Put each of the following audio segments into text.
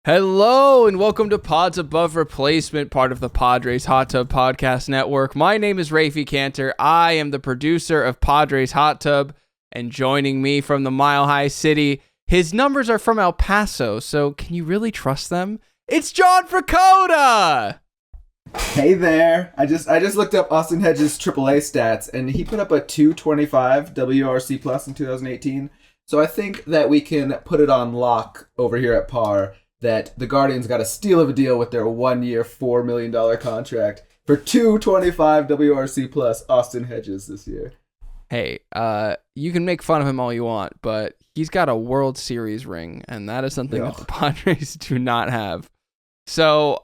Hello and welcome to Pods Above Replacement, part of the Padres Hot Tub Podcast Network. My name is Raphie Cantor. I am the producer of Padres Hot Tub, and joining me from the Mile High City, his numbers are from El Paso, so can you really trust them? It's John Fracoda! Hey there. I just looked up Austin Hedges' AAA stats, and he put up a 225 WRC plus in 2018. So I think that we can put it on lock over here at Par that the Guardians got a steal of a deal with their 1 year, $4 million contract for 225 WRC plus Austin Hedges this year. Hey, you can make fun of him all you want, but he's got a World Series ring, and that is something that the Padres do not have. So,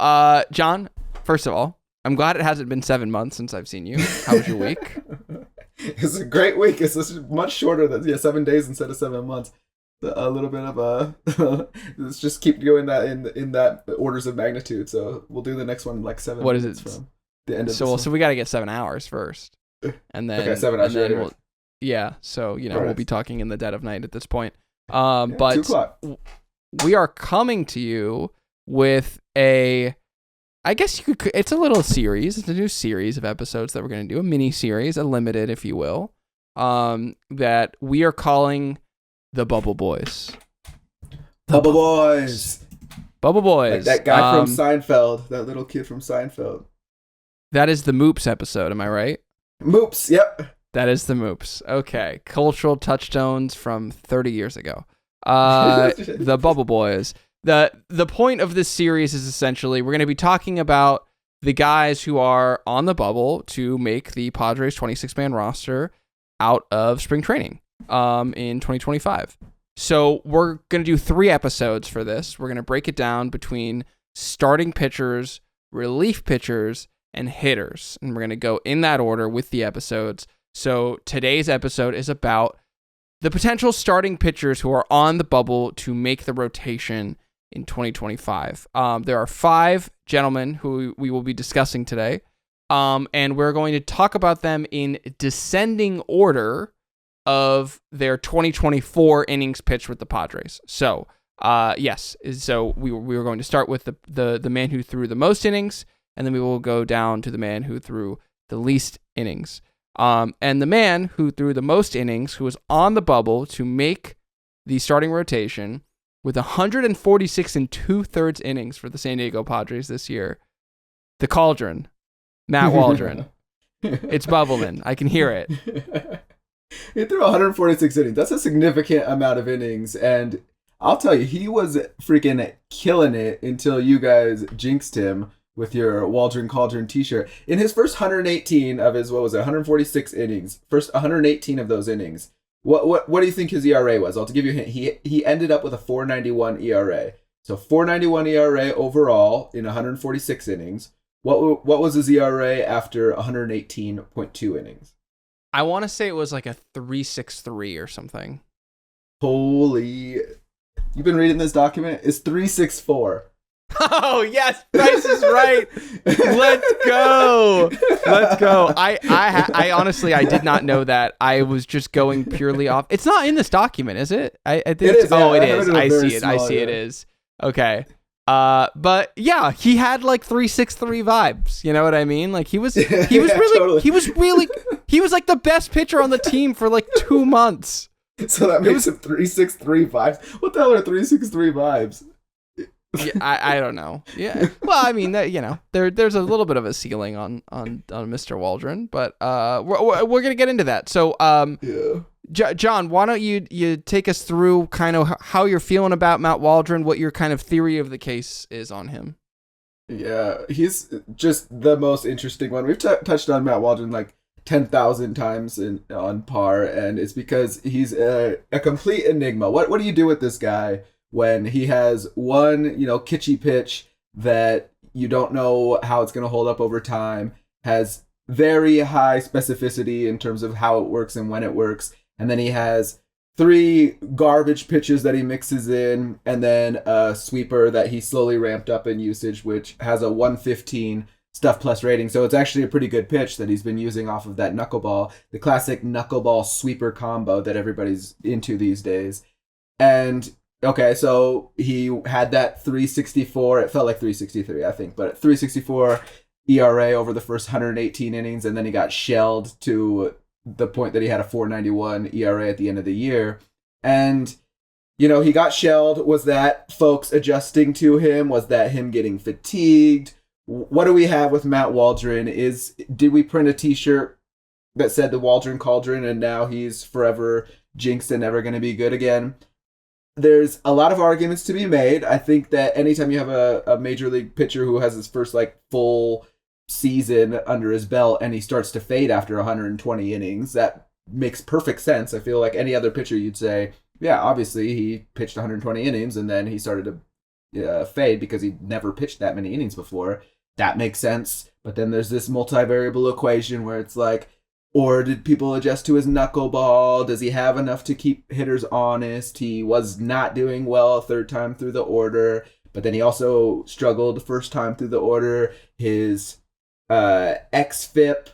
John, first of all, I'm glad it hasn't been 7 months since I've seen you. How was your week? It's a great week. It's much shorter than 7 days instead of 7 months. A little bit of a let's just keep doing that in that orders of magnitude. So we'll do the next one like 7 what is minutes it from the end of so we got to get 7 hours first, and then 7 hours. And then so we'll be talking in the dead of night at this point. But 2:00. We are coming to you with I guess you could. It's a little series. It's a new series of episodes that we're going to do, a mini series, a limited, if you will, that we are calling the Bubble Boys. Bubble Boys. Bubble Boys. Like that guy from Seinfeld, that little kid from Seinfeld. That is the Moops episode, am I right? Moops, yep. That is the Moops. Okay. Cultural touchstones from 30 years ago. The Bubble Boys. The point of this series is essentially we're going to be talking about the guys who are on the bubble to make the Padres 26-man roster out of spring training in 2025. So we're going to do 3 episodes for this. We're going to break it down between starting pitchers, relief pitchers, and hitters. And we're going to go in that order with the episodes. So today's episode is about the potential starting pitchers who are on the bubble to make the rotation in 2025. There are 5 gentlemen who we will be discussing today. And we're going to talk about them in descending order of their 2024 innings pitched with the Padres. So, so we were going to start with the man who threw the most innings, and then we will go down to the man who threw the least innings. And the man who threw the most innings, who was on the bubble to make the starting rotation with 146 and 2/3 innings for the San Diego Padres this year, the Cauldron, Matt Waldron. It's Bubbleman. I can hear it. He threw 146 innings. That's a significant amount of innings. And I'll tell you, he was freaking killing it until you guys jinxed him with your Waldron Cauldron t-shirt. In his first 118 of his, 146 innings, first 118 of those innings, what do you think his ERA was? I'll give you a hint. He ended up with a 4.91 ERA. So 4.91 ERA overall in 146 innings. What was his ERA after 118.2 innings? I want to say it was like a 3.63 or something. Holy... You've been reading this document? It's 3.64. Oh, yes. Price is right. Let's go. I honestly, I did not know that. I was just going purely off. It's not in this document, is it? I think it is. Oh, it is. I see it. I see it is. Okay. But yeah, he had like 3.63 vibes. You know what I mean? Like he was really, totally. he was like the best pitcher on the team for like 2 months. So that makes him 3.63 vibes. What the hell are 3.63 vibes? Yeah, I don't know. Yeah. Well, I mean, there's a little bit of a ceiling on Mr. Waldron, but we're gonna get into that. So, John, why don't you take us through kind of how you're feeling about Matt Waldron, what your kind of theory of the case is on him? Yeah, he's just the most interesting one. We've touched on Matt Waldron like 10,000 times on Par, and it's because he's a complete enigma. What do you do with this guy when he has one, kitschy pitch that you don't know how it's going to hold up over time, has very high specificity in terms of how it works and when it works, and then he has 3 garbage pitches that he mixes in, and then a sweeper that he slowly ramped up in usage, which has a 115 stuff plus rating. So it's actually a pretty good pitch that he's been using off of that knuckleball, the classic knuckleball sweeper combo that everybody's into these days. And Okay, so he had that 364. It felt like 363, I think, but 364 ERA over the first 118 innings, and then he got shelled to the point that he had a 491 ERA at the end of the year. And he got shelled. Was that folks adjusting to him? Was that him getting fatigued? What do we have with Matt Waldron? Did we print a T-shirt that said the Waldron Cauldron, and now he's forever jinxed and never going to be good again? There's a lot of arguments to be made. I think that anytime you have a major league pitcher who has his first full season under his belt and he starts to fade after 120 innings, that makes perfect sense. I feel like any other pitcher you'd say, yeah, obviously he pitched 120 innings and then he started to fade because he never pitched that many innings before. That makes sense. But then there's this multivariable equation where it's like, or did people adjust to his knuckleball? Does he have enough to keep hitters honest? He was not doing well a third time through the order, but then he also struggled the first time through the order. His xFIP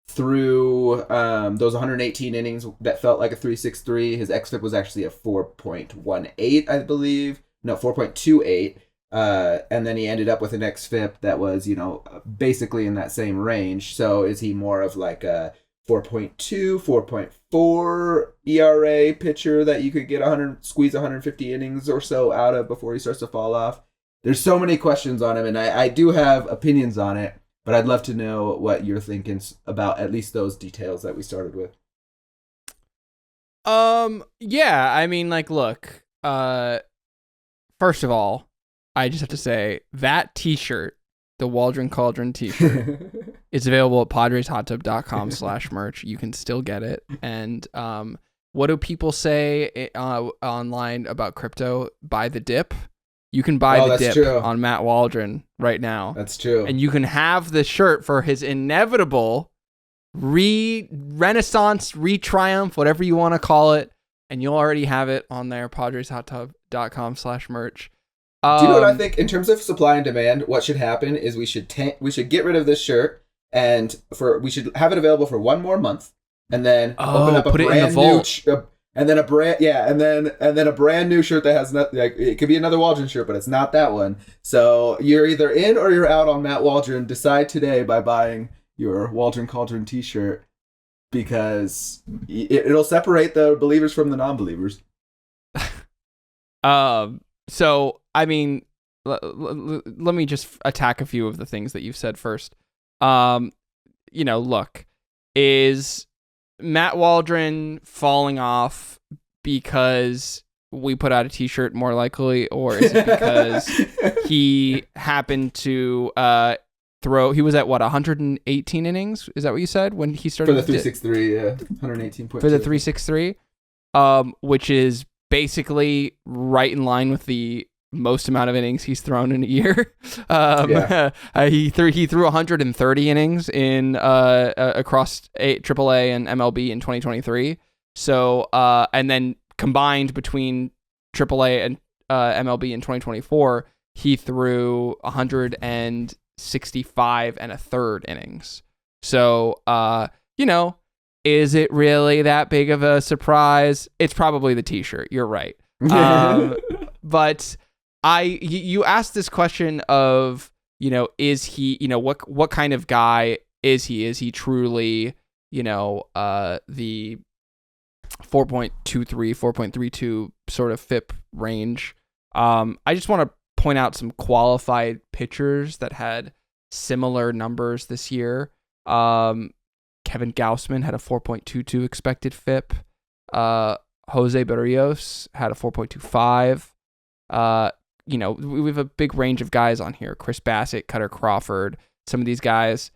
through those 118 innings that felt like a 3.63, his xFIP was actually a 4.18, I believe. No, 4.28. And then he ended up with an xFIP that was, basically in that same range. So is he more of like a 4.2, 4.4 ERA pitcher that you could squeeze 150 innings or so out of before he starts to fall off? There's so many questions on him, and I do have opinions on it, but I'd love to know what you're thinking about at least those details that we started with. Yeah, I mean, look, first of all, I just have to say that T-shirt, the Waldron Cauldron T-shirt, is available at padreshot.com/merch. You can still get it. And what do people say online about crypto? Buy the dip. You can buy the dip on Matt Waldron right now. That's true. And you can have the shirt for his inevitable renaissance, re-triumph, whatever you want to call it. And you'll already have it on there, padreshot.com/merch. Do you know what I think in terms of supply and demand? What should happen is we should get rid of this shirt, and we should have it available for one more month, and then open up a brand new and then a brand new shirt that has nothing. It could be another Waldron shirt, but it's not that one. So you're either in or you're out on Matt Waldron. Decide today by buying your Waldron Cauldron T-shirt, because it'll separate the believers from the non-believers. So, I mean, let me just attack a few of the things that you've said first. Look, is Matt Waldron falling off because we put out a T-shirt more likely, or is it because he happened to he was at 118 innings? Is that what you said when he started? For the 363, yeah, 118.2. For the 363, which is basically right in line with the most amount of innings he's thrown in a year. He threw 130 innings in across AAA and MLB in 2023. So and then combined between AAA and MLB in 2024, he threw 165 and a third innings. So is it really that big of a surprise? It's probably the T-shirt. You're right. But you asked this question of, is he, what kind of guy is he? Is he truly, the 4.23, 4.32 sort of FIP range? I just want to point out some qualified pitchers that had similar numbers this year. Kevin Gausman had a 4.22 expected FIP. Jose Barrios had a 4.25. We have a big range of guys on here. Chris Bassett, Cutter Crawford. Some of these guys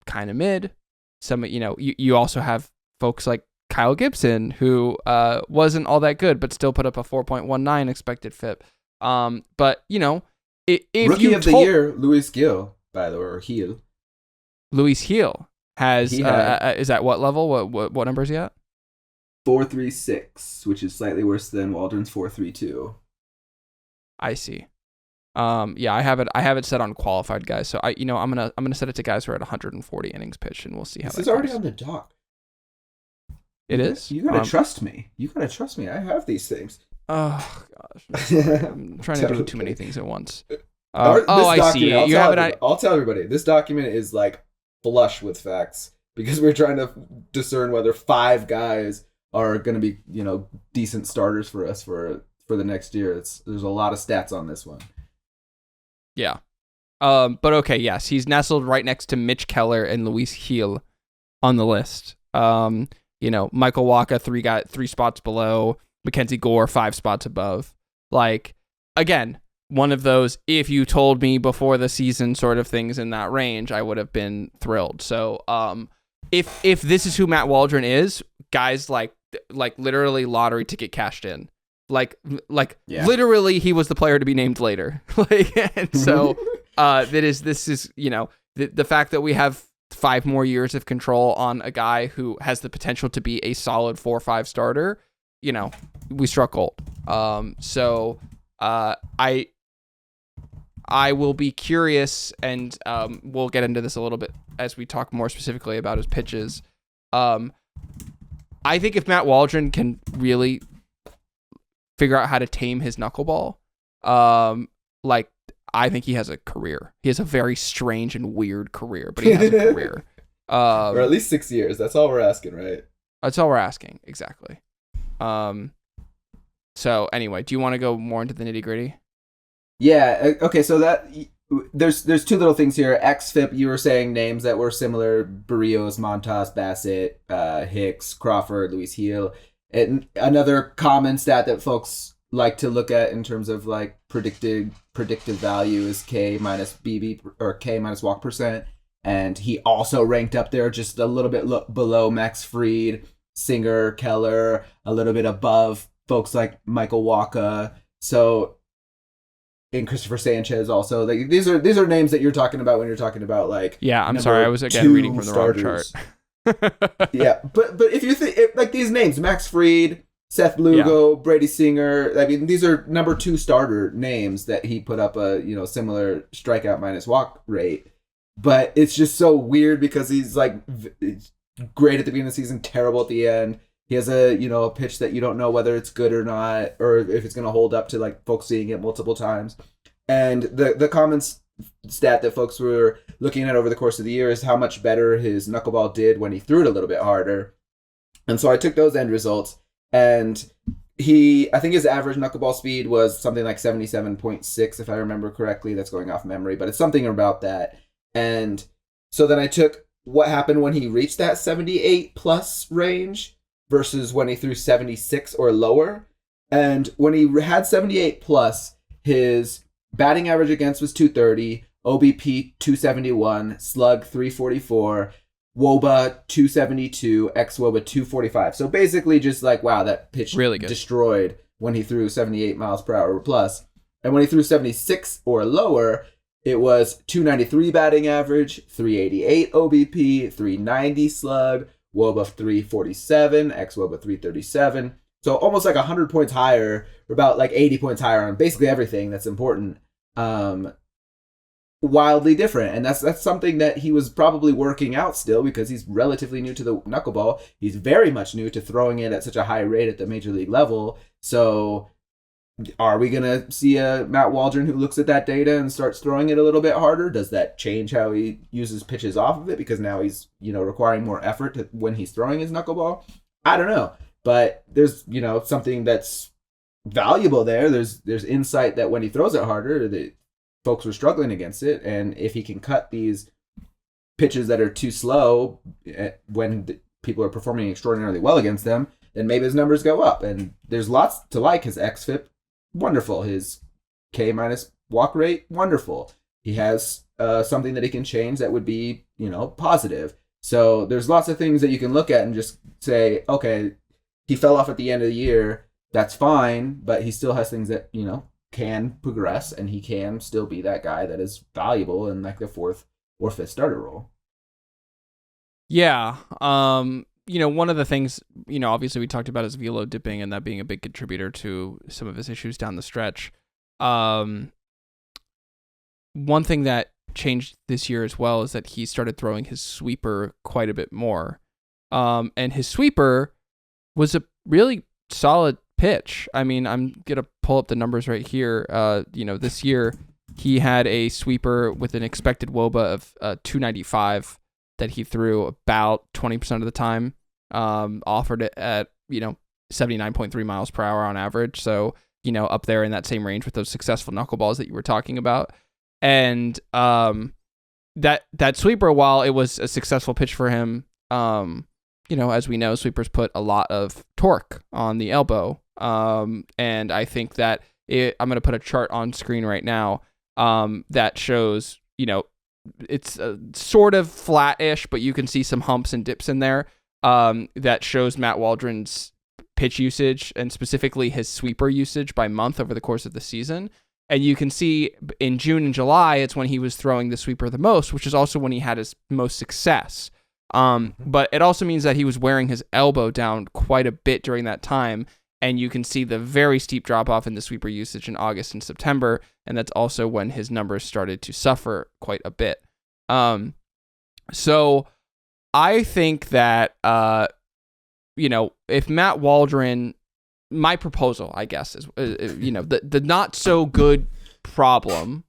kind of mid. Some, you also have folks like Kyle Gibson, who wasn't all that good, but still put up a 4.19 expected FIP. But, if Rookie of the year, Luis Gil, by the way, or Gil. Luis Gil has, is at what level? What number is he at? 4.36, which is slightly worse than Waldron's 4.32. I see. I have it set on qualified guys. So I'm gonna set it to guys who are at 140 innings pitched, and we'll see how. This is already on the dock. It is. You gotta trust me. I have these things. Oh gosh, I'm sorry. I'm trying to do too many things at once. This I see it. You have it. I'll tell everybody. This document is like flush with facts because we're trying to discern whether 5 guys are going to be, decent starters for us for the next year. There's a lot of stats on this one. Yeah. But okay, yes, he's nestled right next to Mitch Keller and Luis Gil on the list. Michael Wacha 3 spots below, Mackenzie Gore 5 spots above. Like, again, one of those, if you told me before the season sort of things in that range, I would have been thrilled. So, if this is who Matt Waldron is, guys like literally lottery ticket cashed in. Literally he was the player to be named later. And so this is the fact that we have 5 more years of control on a guy who has the potential to be a solid 4 or 5 starter, we struck gold. I will be curious, and we'll get into this a little bit as we talk more specifically about his pitches. I think if Matt Waldron can really figure out how to tame his knuckleball, I think he has a career. He has a very strange and weird career, but he has a career. Or at least 6 years. That's all we're asking, right? That's all we're asking, exactly. So anyway, do you want to go more into the nitty gritty? Yeah. Okay. So there's 2 little things here. XFIP, you were saying names that were similar: Barrios, Montas, Bassett, Hicks, Crawford, Luis Gil. And another common stat that folks like to look at in terms of like predictive value is K minus BB or K minus walk percent. And he also ranked up there just a little bit below Max Fried, Singer, Keller, a little bit above folks like Michael Wacha. So, and Christopher Sanchez also. Like these are names that you're talking about when you're talking about like. Yeah, I'm sorry. I was again reading from the wrong chart. Yeah, but if you think like these names, Max Fried, Seth Lugo, Brady Singer, I mean these are number 2 starter names that he put up a similar strikeout minus walk rate. But it's just so weird because he's like great at the beginning of the season, terrible at the end. He has a pitch that you don't know whether it's good or not, or if it's going to hold up to like folks seeing it multiple times. And the common stat that folks were looking at over the course of the year is how much better his knuckleball did when he threw it a little bit harder. And so I took those end results, and I think his average knuckleball speed was something like 77.6, if I remember correctly. That's going off memory, but it's something about that. And so then I took what happened when he reached that 78 plus range versus when he threw 76 or lower. And when he had 78 plus, his batting average against was 230, OBP 271, slug 344, WOBA 272, xWOBA 245. So basically just like, wow, that pitch really good. Destroyed when he threw 78 miles per hour or plus. And when he threw 76 or lower, it was 293 batting average, 388 OBP, 390 slug, WOBA 347, xWOBA 337. So almost like 100 points higher, or about like 80 points higher on basically everything that's important. Wildly different. And that's something that he was probably working out still because he's relatively new to the knuckleball. He's very much new to throwing it at such a high rate at the major league level. So are we going to see a Matt Waldron who looks at that data and starts throwing it a little bit harder? Does that change how he uses pitches off of it? Because now he's, requiring more effort when he's throwing his knuckleball? I don't know. But there's, something that's valuable there. There's insight that when he throws it harder, that folks were struggling against it. And if he can cut these pitches that are too slow when people are performing extraordinarily well against them, then maybe his numbers go up. And there's lots to like. His xFIP, wonderful. His K minus walk rate, wonderful. He has something that he can change that would be, positive. So there's lots of things that you can look at and just say, okay, he fell off at the end of the year. That's fine, but he still has things that, can progress, and he can still be that guy that is valuable in like the 4th or 5th starter role. Yeah. One of the things, obviously we talked about his velo dipping and that being a big contributor to some of his issues down the stretch. One thing that changed this year as well is that he started throwing his sweeper quite a bit more. And his sweeper was a really solid pitch. I mean, I'm gonna pull up the numbers right here. This year he had a sweeper with an expected WOBA of 295 that he threw about 20% of the time. Offered it at 79.3 miles per hour on average. So up there in that same range with those successful knuckleballs that you were talking about. And that sweeper, while it was a successful pitch for him, as we know, sweepers put a lot of torque on the elbow. And I think that I'm going to put a chart on screen right now that shows, it's sort of flat-ish, but you can see some humps and dips in there that shows Matt Waldron's pitch usage and specifically his sweeper usage by month over the course of the season. And you can see in June and July, it's when he was throwing the sweeper the most, which is also when he had his most success. But it also means that he was wearing his elbow down quite a bit during that time. And you can see the very steep drop off in the sweeper usage in August and September. And that's also when his numbers started to suffer quite a bit. So I think that, if Matt Waldron, my proposal, I guess, is, the not so good problem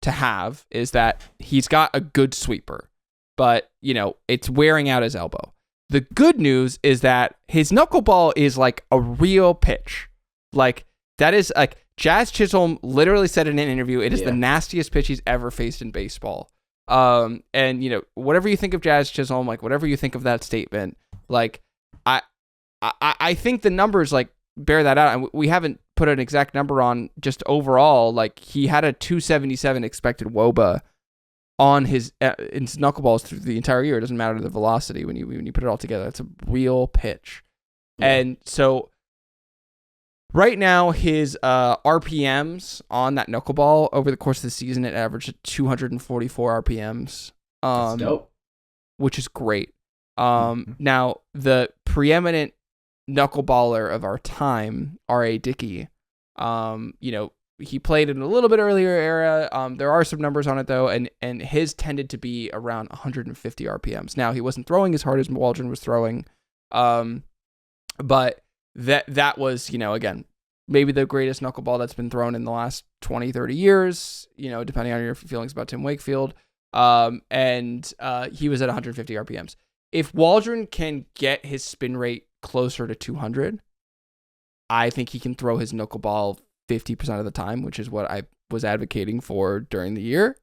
to have is that he's got a good sweeper, but, it's wearing out his elbow. The good news is that his knuckleball is like a real pitch. Like, that is like Jazz Chisholm literally said in an interview, it is the nastiest pitch he's ever faced in baseball. And, whatever you think of Jazz Chisholm, like whatever you think of that statement, like I think the numbers like bear that out. And we haven't put an exact number on just overall. Like he had a 277 expected WOBA on his knuckleballs through the entire year. It doesn't matter the velocity when you put it all together. It's a real pitch. Yeah. And so right now his RPMs on that knuckleball over the course of the season, it averaged 244 RPMs. That's dope. Which is great. Now the preeminent knuckleballer of our time, R.A. Dickey, he played in a little bit earlier era. There are some numbers on it though, and his tended to be around 150 RPMs. Now he wasn't throwing as hard as Waldron was throwing, but that was, again, maybe the greatest knuckleball that's been thrown in the last 20, 30 years, depending on your feelings about Tim Wakefield. And he was at 150 RPMs. If Waldron can get his spin rate closer to 200, I think he can throw his knuckleball 50% of the time, which is what I was advocating for during the year.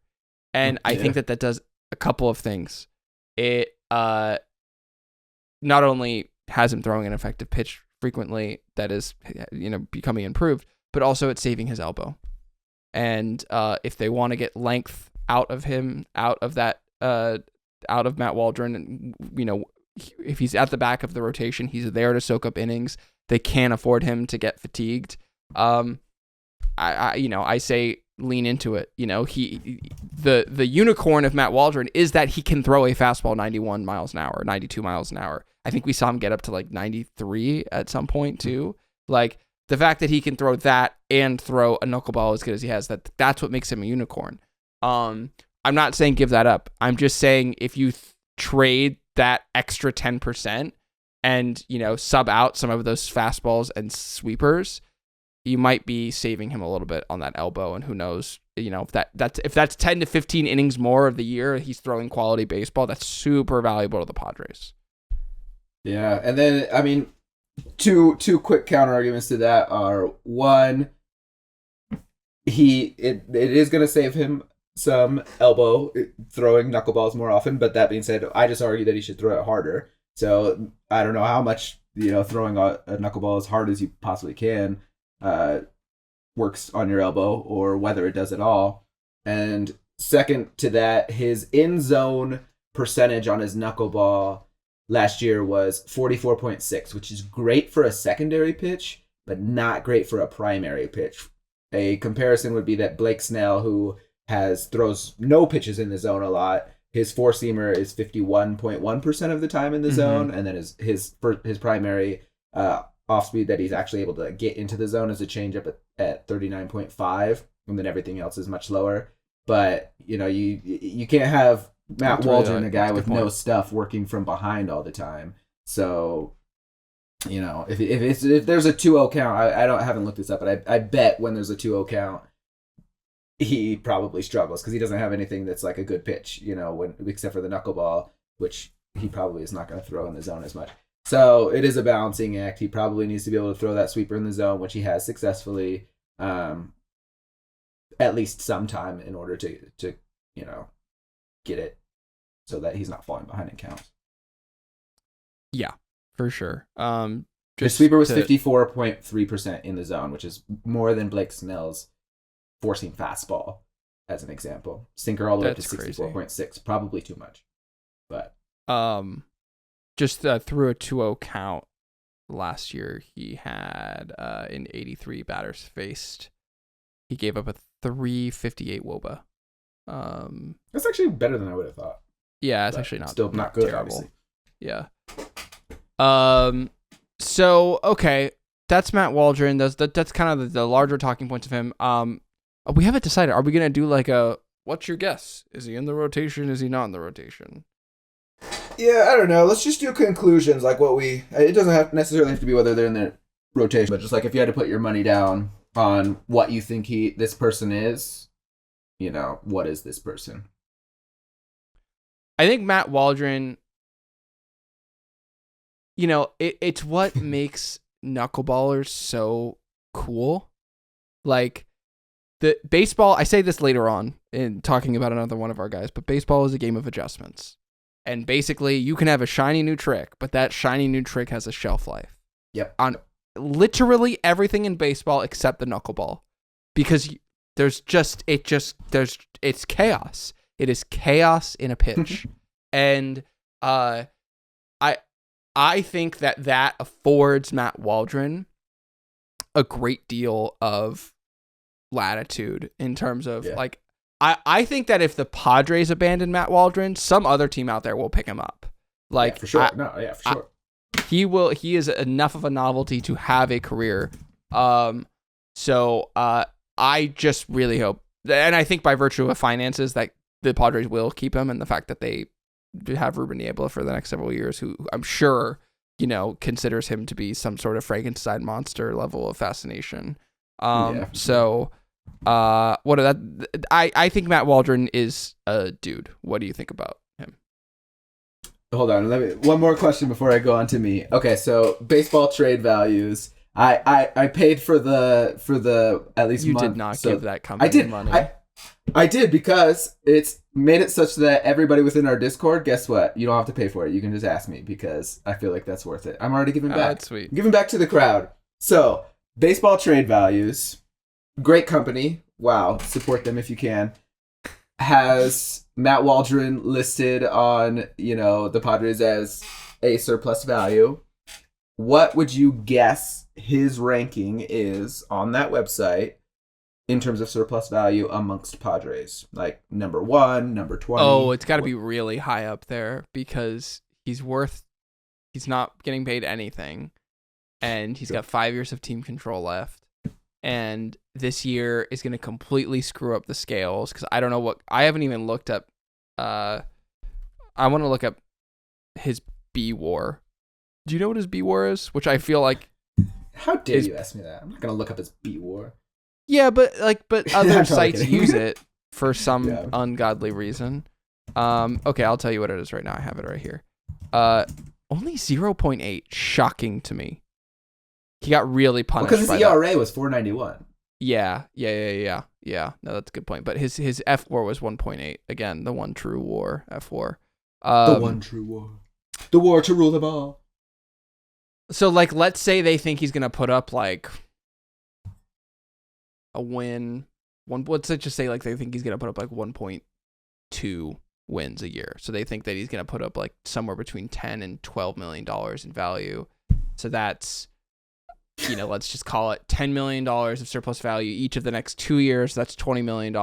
And I think that does a couple of things. It not only has him throwing an effective pitch frequently that is, becoming improved, but also it's saving his elbow. And if they want to get length out of him, out of Matt Waldron, if he's at the back of the rotation, he's there to soak up innings. They can't afford him to get fatigued. I say lean into it. The unicorn of Matt Waldron is that he can throw a fastball 91 miles an hour, 92 miles an hour. I think we saw him get up to like 93 at some point too. Like the fact that he can throw that and throw a knuckleball as good as he has, that's what makes him a unicorn. I'm not saying give that up. I'm just saying if you trade that extra 10% and, sub out some of those fastballs and sweepers, you might be saving him a little bit on that elbow. And who knows, if that's 10 to 15 innings more of the year, he's throwing quality baseball. That's super valuable to the Padres. Yeah. And then, I mean, two quick counter arguments to that are, one, it is going to save him some elbow throwing knuckleballs more often, but that being said, I just argue that he should throw it harder. So I don't know how much throwing a knuckleball as hard as you possibly can works on your elbow, or whether it does at all. And second to that, his in zone percentage on his knuckleball last year was 44.6, which is great for a secondary pitch, but not great for a primary pitch. A comparison would be that Blake Snell, who throws no pitches in the zone a lot, his four-seamer is 51.1% of the time in the zone, and then his primary off speed that he's actually able to get into the zone is a changeup at 39.5, and then everything else is much lower. But you can't have Matt Waldron, a guy with no stuff, working from behind all the time. So You know, if there's a 2-0 count, I haven't looked this up, but I bet when there's a 2-0 count, he probably struggles because he doesn't have anything that's like a good pitch, you know, when except for the knuckleball, which he probably is not going to throw in the zone as much. So it is a balancing act. He probably needs to be able to throw that sweeper in the zone, which he has successfully, at least sometime in order to you know, get it so that he's not falling behind in counts. Yeah, for sure. The sweeper was 54.3% in the zone, which is more than Blake Snell's forcing fastball, as an example. Sinker all the way up to 64.6, probably too much. But just through a 2-0 count last year, he had in 83 batters faced, he gave up a 358 WOBA. That's actually better than I would have thought. Yeah, it's actually still not good, terrible. Obviously. Yeah. So okay, that's Matt Waldron. That's kind of the larger talking points of him. We haven't decided. Are we gonna do like a what's your guess? Is he in the rotation? Is he not in the rotation? Yeah, I don't know. Let's just do conclusions. Like it doesn't necessarily have to be whether they're in the rotation, but just like if you had to put your money down on what you think this person is, you know, what is this person? I think Matt Waldron, you know, it's what makes knuckleballers so cool. Like the baseball, I say this later on in talking about another one of our guys, but baseball is a game of adjustments. And basically, you can have a shiny new trick, but that shiny new trick has a shelf life. Yep. On literally everything in baseball except the knuckleball. Because it's chaos. It is chaos in a pitch. And I think that affords Matt Waldron a great deal of latitude in terms of like I think that if the Padres abandon Matt Waldron, some other team out there will pick him up. Like for sure. For sure. He is enough of a novelty to have a career. So I just really hope, and I think by virtue of finances that the Padres will keep him, and the fact that they have Ruben Niebla for the next several years, who I'm sure, you know, considers him to be some sort of Frankenstein monster level of fascination. So what are that? I think Matt Waldron is a dude. What do you think about him? Hold on, one more question before I go on to me. Okay, so baseball trade values. I paid for the at least you month, did not give that company money. I did because it's made it such that everybody within our Discord, guess what? You don't have to pay for it. You can just ask me because I feel like that's worth it. I'm already giving back. That's sweet. I'm giving back to the crowd. So baseball trade values. Great company. Wow. Support them if you can. Has Matt Waldron listed on, you know, the Padres as a surplus value. What would you guess his ranking is on that website in terms of surplus value amongst Padres? Like number 1, number 20? Oh, it's got to be really high up there because he's not getting paid anything. And he's got 5 years of team control left. And this year is going to completely screw up the scales because I don't know I haven't even looked up. I want to look up his B WAR. Do you know what his B WAR is? Which I feel like. How dare you ask me that? I'm not going to look up his B WAR. Yeah, but other sites use it for some ungodly reason. Okay, I'll tell you what it is right now. I have it right here. Only 0.8. Shocking to me. He got really punished because his ERA was 4.91. Yeah. No, that's a good point. But his F WAR was 1.8. Again, the one true WAR, F WAR. The one true WAR. The war to rule them all. So, like, let's say they think he's gonna put up like a win. Let's just say like they think he's gonna put up like 1.2 wins a year. So they think that he's gonna put up like somewhere between $10 and $12 million in value. So that's, you know, let's just call it $10 million of surplus value each of the next 2 years. That's $20 million.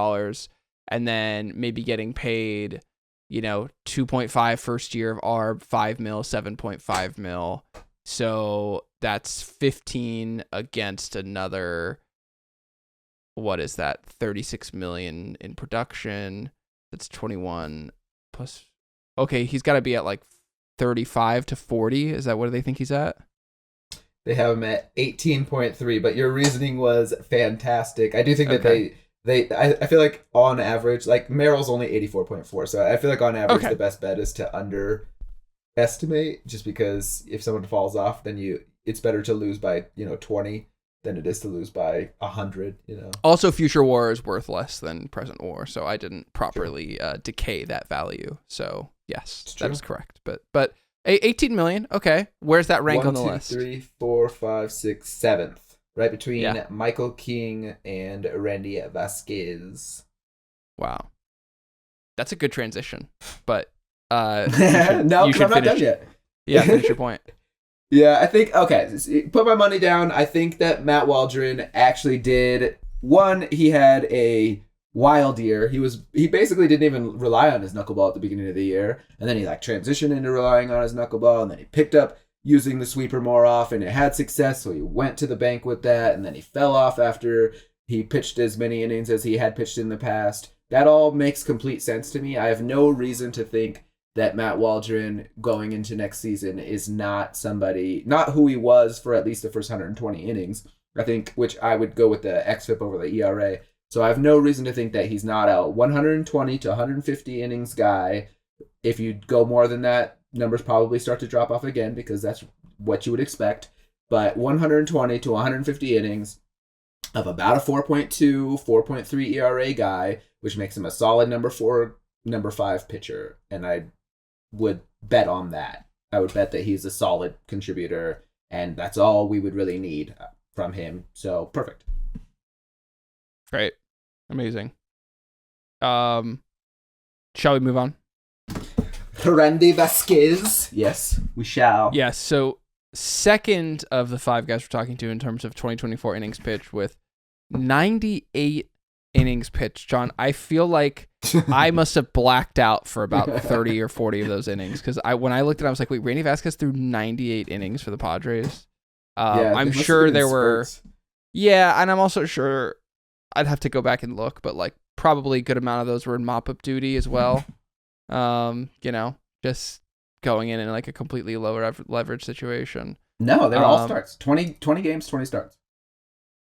And then maybe getting paid, you know, 2.5 first year of ARB, 5 mil, 7.5 mil. So that's 15 against another, what is that? 36 million in production. That's 21 plus. Okay, he's got to be at like 35 to 40. Is that what they think he's at? They have him at 18.3, but your reasoning was fantastic. I do think that Okay. I feel like on average, like Merrill's only 84.4, so I feel like on average Okay. the best bet is to underestimate, just because if someone falls off, then it's better to lose by 20 than it is to lose by 100. Also, future war is worth less than present war, so I didn't True. properly decay that value. So yes, It's that true. is correct. But 18 million. Okay, where's that rank One, on the two, list? three, four, five, six, seventh. Right Yeah. between Michael King and Randy Vasquez. Wow, that's a good transition. But No, you because I'm should not done finish. yet. Yeah, finish your point. Yeah, I think, okay, put my money down. I think that Matt Waldron actually did. One, he had a wild year. He basically didn't even rely on his knuckleball at the beginning of the year, and then he like transitioned into relying on his knuckleball, and then he picked up using the sweeper more often. It had success, so he went to the bank with that, and then he fell off after he pitched as many innings as he had pitched in the past. That all makes complete sense to me. I have no reason to think that Matt Waldron going into next season is not who he was for at least the first 120 innings. I think, which I would go with the xFIP over the ERA. So I have no reason to think that he's not a 120 to 150 innings guy. If you go more than that, numbers probably start to drop off again because that's what you would expect. But 120 to 150 innings of about a 4.2, 4.3 ERA guy, which makes him a solid number 4, number 5 pitcher. And I would bet on that. I would bet that he's a solid contributor, and that's all we would really need from him. So perfect. Great, amazing. Shall we move on? Randy Vasquez. Yes, we shall. Yes. So second of the 5 guys we're talking to in terms of 2024 innings pitched with 98 innings pitched. John, I feel like I must have blacked out for about 30 or 40 of those innings because when I looked at it, I was like, wait, Randy Vasquez threw 98 innings for the Padres. I'm sure there were. Yeah, and I'm also sure I'd have to go back and look, but like probably a good amount of those were in mop-up duty as well. Just going in like a completely low leverage situation. No, they were all starts. 20 games, 20 starts.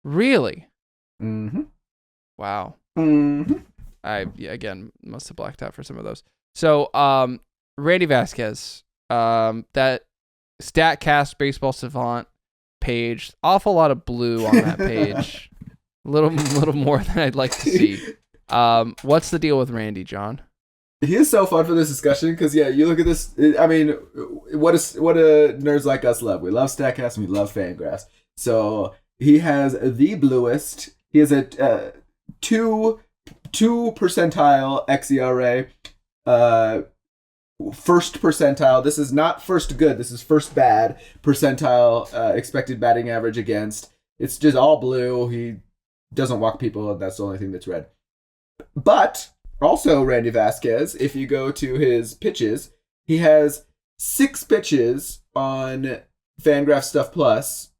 Really? Mm-hmm. Wow. Mm-hmm. I again must have blacked out for some of those. So, Randy Vasquez, that Statcast Baseball Savant page, awful lot of blue on that page. little more than I'd like to see. What's the deal with Randy, John? He is so fun for this discussion because you look at this. I mean, what do nerds like us love? We love Statcast and we love Fangraphs. So he has the bluest. He has a two percentile xERA, first percentile. This is not first good. This is first bad percentile expected batting average against. It's just all blue. He doesn't walk people, and that's the only thing that's red. But also, Randy Vasquez, if you go to his pitches, he has 6 pitches on Fangraph Stuff Plus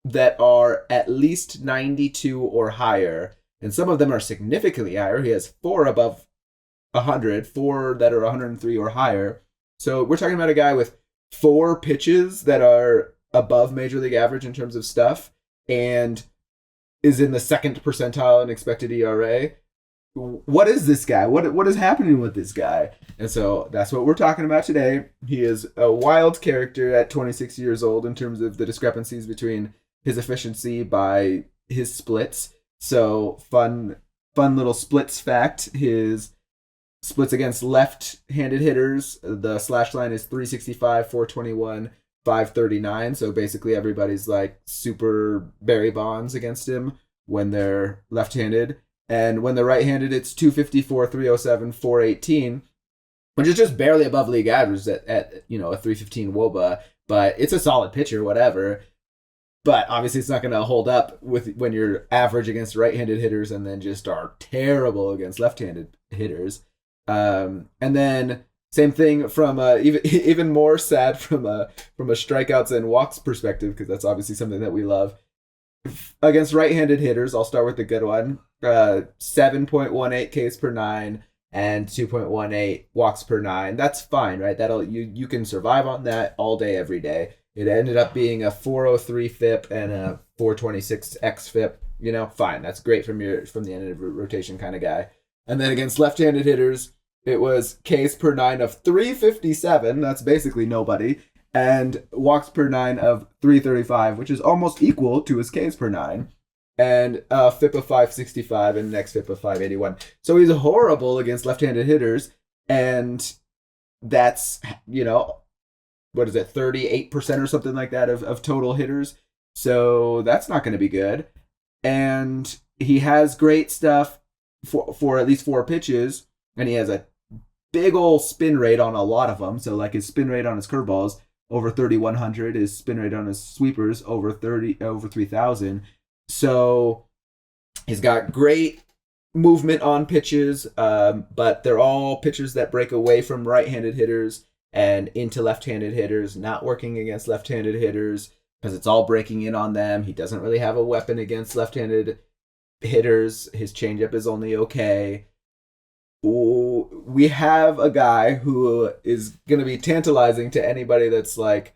that are at least 92 or higher, and some of them are significantly higher. He has 4 above 100, 4 that are 103 or higher. So we're talking about a guy with 4 pitches that are above Major League average in terms of stuff, and is in the second percentile in expected ERA. What is this guy? What is happening with this guy? And so that's what we're talking about today. He is a wild character at 26 years old in terms of the discrepancies between his efficiency by his splits. So fun little splits fact. His splits against left-handed hitters, the slash line is 365, 421, 539. So basically everybody's like super Barry Bonds against him when they're left-handed. And when they're right-handed, it's 254, 307, 418, which is just barely above league average at a 315 WOBA. But it's a solid pitcher, whatever. But obviously, it's not going to hold up when you're average against right-handed hitters and then just are terrible against left-handed hitters. And then same thing from even more sad from a strikeouts and walks perspective, because that's obviously something that we love. Against right-handed hitters, I'll start with the good one. 7.18 Ks per 9 and 2.18 walks per 9. That's fine, right? You can survive on that all day, every day. It ended up being a 403 FIP and a 426 xFIP. Fine. That's great from the end of rotation kind of guy. And then against left-handed hitters, it was Ks per 9 of 357. That's basically nobody. And walks per 9 of 335, which is almost equal to his Ks per 9. And FIP of 565 and next FIP of 581. So he's horrible against left-handed hitters. And that's, what is it, 38% or something like that of total hitters. So that's not going to be good. And he has great stuff for at least 4 pitches. And he has a big old spin rate on a lot of them. So like his spin rate on his curveballs over 3,100, his spin rate on his sweepers over 3,000. So he's got great movement on pitches, but they're all pitches that break away from right-handed hitters and into left-handed hitters, not working against left-handed hitters because it's all breaking in on them. He doesn't really have a weapon against left-handed hitters. His changeup is only okay. Ooh, we have a guy who is going to be tantalizing to anybody that's like,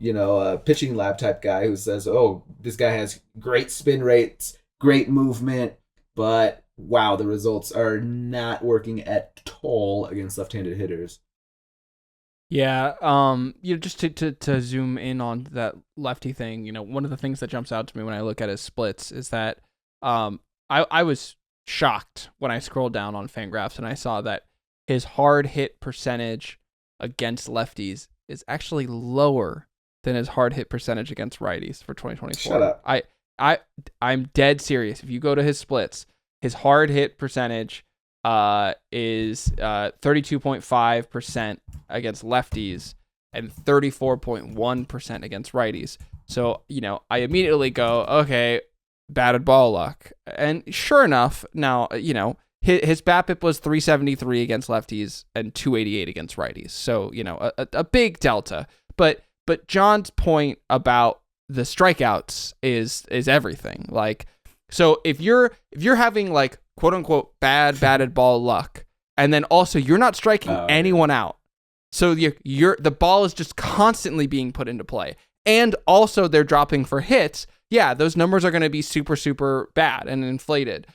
a pitching lab type guy who says, oh, this guy has great spin rates, great movement, but wow, the results are not working at all against left-handed hitters. Yeah, just to zoom in on that lefty thing, one of the things that jumps out to me when I look at his splits is that I was shocked when I scrolled down on Fangraphs and I saw that his hard hit percentage against lefties is actually lower than his hard hit percentage against righties for 2024. Shut up. I'm dead serious. If you go to his splits, his hard hit percentage is 32.5% against lefties and 34.1% against righties. So, I immediately go, okay, batted ball luck. And sure enough, now, his BABIP was 373 against lefties and 288 against righties. So, a big delta. But John's point about the strikeouts is everything. Like, so if you're having like quote unquote bad batted ball luck, and then also you're not striking anyone out, so the ball is just constantly being put into play, and also they're dropping for hits. Yeah, those numbers are going to be super, super bad and inflated.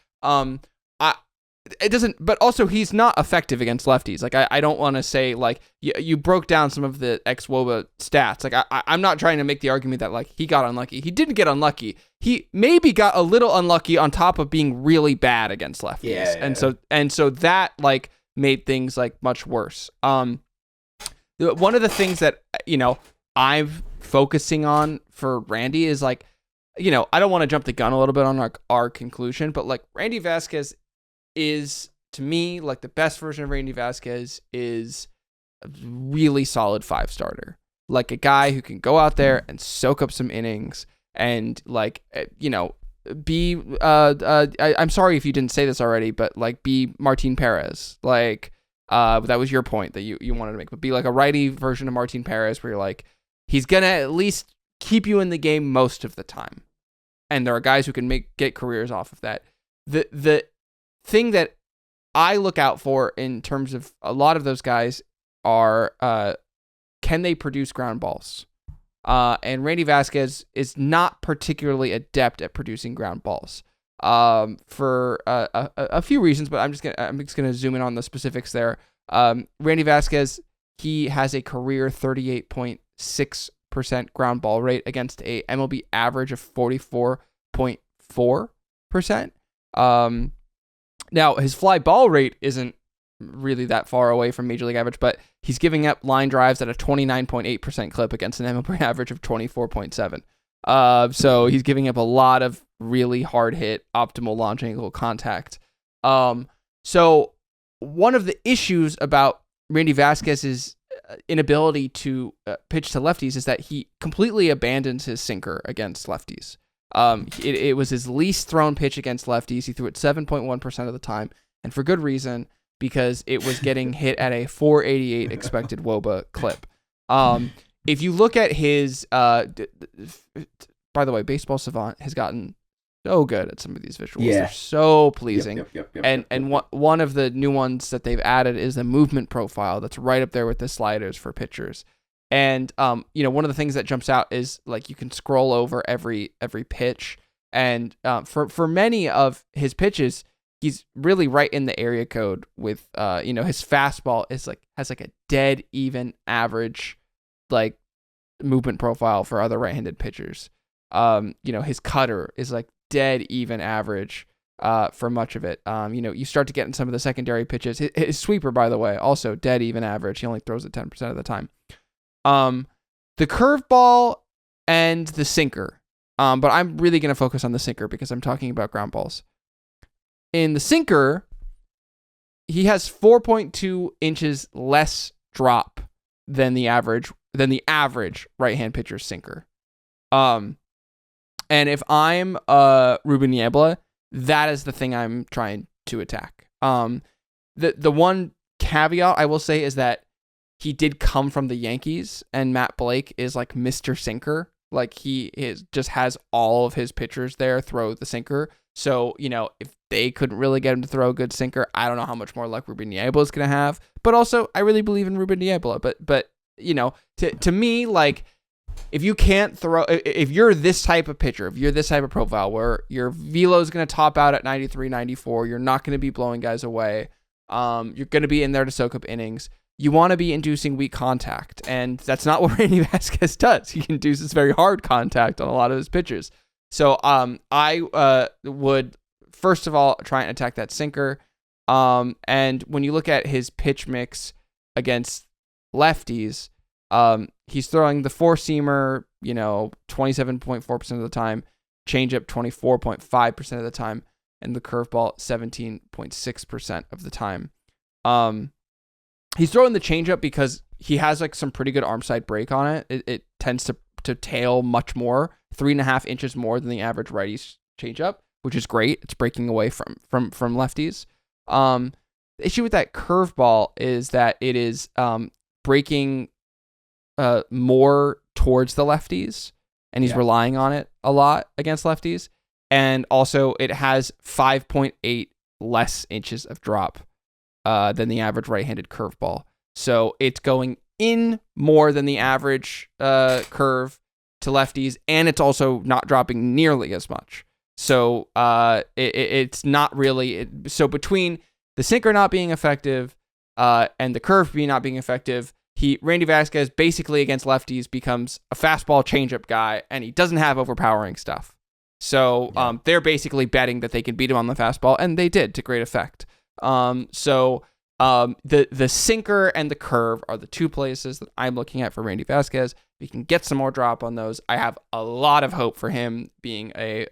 It doesn't, but also he's not effective against lefties. Like, I don't want to say, like, you broke down some of the ex-WOBA stats. Like, I'm not trying to make the argument that, like, he got unlucky. He didn't get unlucky. He maybe got a little unlucky on top of being really bad against lefties. Yeah. And so that, like, made things, like, much worse. One of the things that, I'm focusing on for Randy is, like, I don't want to jump the gun a little bit on our conclusion, but, like, Randy Vasquez is, to me, like, the best version of Randy Vasquez is a really solid 5-starter. Like, a guy who can go out there and soak up some innings and, like, be, I'm sorry if you didn't say this already, but, like, be Martin Perez. Like, that was your point that you wanted to make, but be, like, a righty version of Martin Perez where you're, like, he's going to at least keep you in the game most of the time. And there are guys who can get careers off of that. The thing that I look out for in terms of a lot of those guys are, can they produce ground balls? And Randy Vasquez is not particularly adept at producing ground balls, for a few reasons, but I'm just gonna zoom in on the specifics there. Randy Vasquez, he has a career 38.6% ground ball rate against a MLB average of 44.4%. Now, his fly ball rate isn't really that far away from Major League average, but he's giving up line drives at a 29.8% clip against an MLB average of 24.7. So he's giving up a lot of really hard hit, optimal launch angle contact. So one of the issues about Randy Vasquez's inability to pitch to lefties is that he completely abandons his sinker against lefties. It was his least thrown pitch against lefties. He threw it 7.1% of the time, and for good reason, because it was getting hit at a 488 expected WOBA clip. If you look at his, by the way, Baseball Savant has gotten so good at some of these visuals. Yeah. They're so pleasing. Yep. One of the new ones that they've added is the movement profile that's right up there with the sliders for pitchers. And one of the things that jumps out is like you can scroll over every pitch, and for many of his pitches, he's really right in the area code with his fastball has like a dead even average like movement profile for other right-handed pitchers. His cutter is like dead even average for much of it. You start to get in some of the secondary pitches. His sweeper, by the way, also dead even average. He only throws it 10% of the time. The curveball and the sinker. But I'm really going to focus on the sinker because I'm talking about ground balls. In the sinker, he has 4.2 inches less drop than the average right-hand pitcher's sinker. And if I'm Ruben Niebla, that is the thing I'm trying to attack. The one caveat I will say is that he did come from the Yankees, and Matt Blake is like Mr. Sinker. Like just has all of his pitchers there throw the sinker. So, if they couldn't really get him to throw a good sinker, I don't know how much more luck Ruben Niebla is going to have. But also, I really believe in Ruben Niebla. But to me, like, if you can't throw, if you're this type of pitcher, if you're this type of profile where your velo is going to top out at 93, 94, you're not going to be blowing guys away. You're going to be in there to soak up innings. You want to be inducing weak contact, and that's not what Randy Vasquez does. He induces very hard contact on a lot of his pitches. So I would, first of all, try and attack that sinker. And when you look at his pitch mix against lefties, he's throwing the four-seamer, 27.4% of the time, changeup 24.5% of the time, and the curveball 17.6% of the time. He's throwing the changeup because he has like some pretty good arm side break on it. It tends to tail much more, 3.5 inches more than the average righty's changeup, which is great. It's breaking away from lefties. The issue with that curveball is that it is breaking more towards the lefties, and he's relying on it a lot against lefties. And also, it has 5.8 less inches of drop than the average right-handed curveball. So it's going in more than the average curve to lefties, and it's also not dropping nearly as much. So it's not really... So between the sinker not being effective and the curve not being effective, Randy Vasquez basically against lefties becomes a fastball changeup guy, and he doesn't have overpowering stuff. So they're basically betting that they can beat him on the fastball, and they did to great effect. The sinker and the curve are the two places that I'm looking at for Randy Vasquez. If he can get some more drop on those, I have a lot of hope for him being a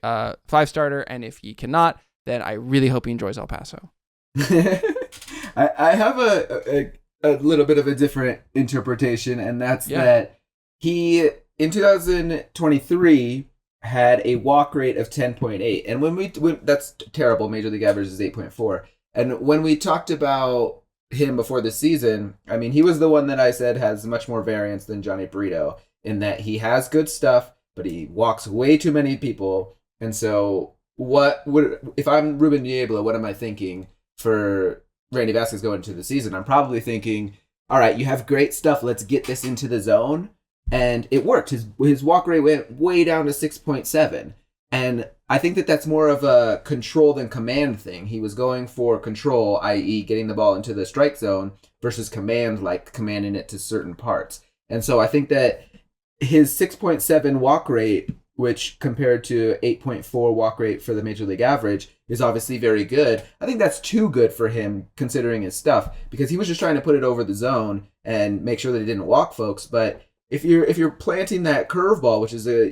5-starter. And if he cannot, then I really hope he enjoys El Paso. I have a little bit of a different interpretation, and that's that he, in 2023, had a walk rate of 10.8. And when that's terrible. Major League average is 8.4. And when we talked about him before the season, I mean, he was the one that I said has much more variance than Johnny Brito in that he has good stuff, but he walks way too many people. And so if I'm Ruben Niebla, what am I thinking for Randy Vasquez going into the season? I'm probably thinking, all right, you have great stuff. Let's get this into the zone. And it worked. His walk rate went way down to 6.7. And I think that that's more of a control than command thing. He was going for control, i.e. getting the ball into the strike zone, versus command, like commanding it to certain parts. And so I think that his 6.7 walk rate, which compared to 8.4 walk rate for the Major League average, is obviously very good. I think that's too good for him considering his stuff, because he was just trying to put it over the zone and make sure that he didn't walk folks. But if you're planting that curveball, which is a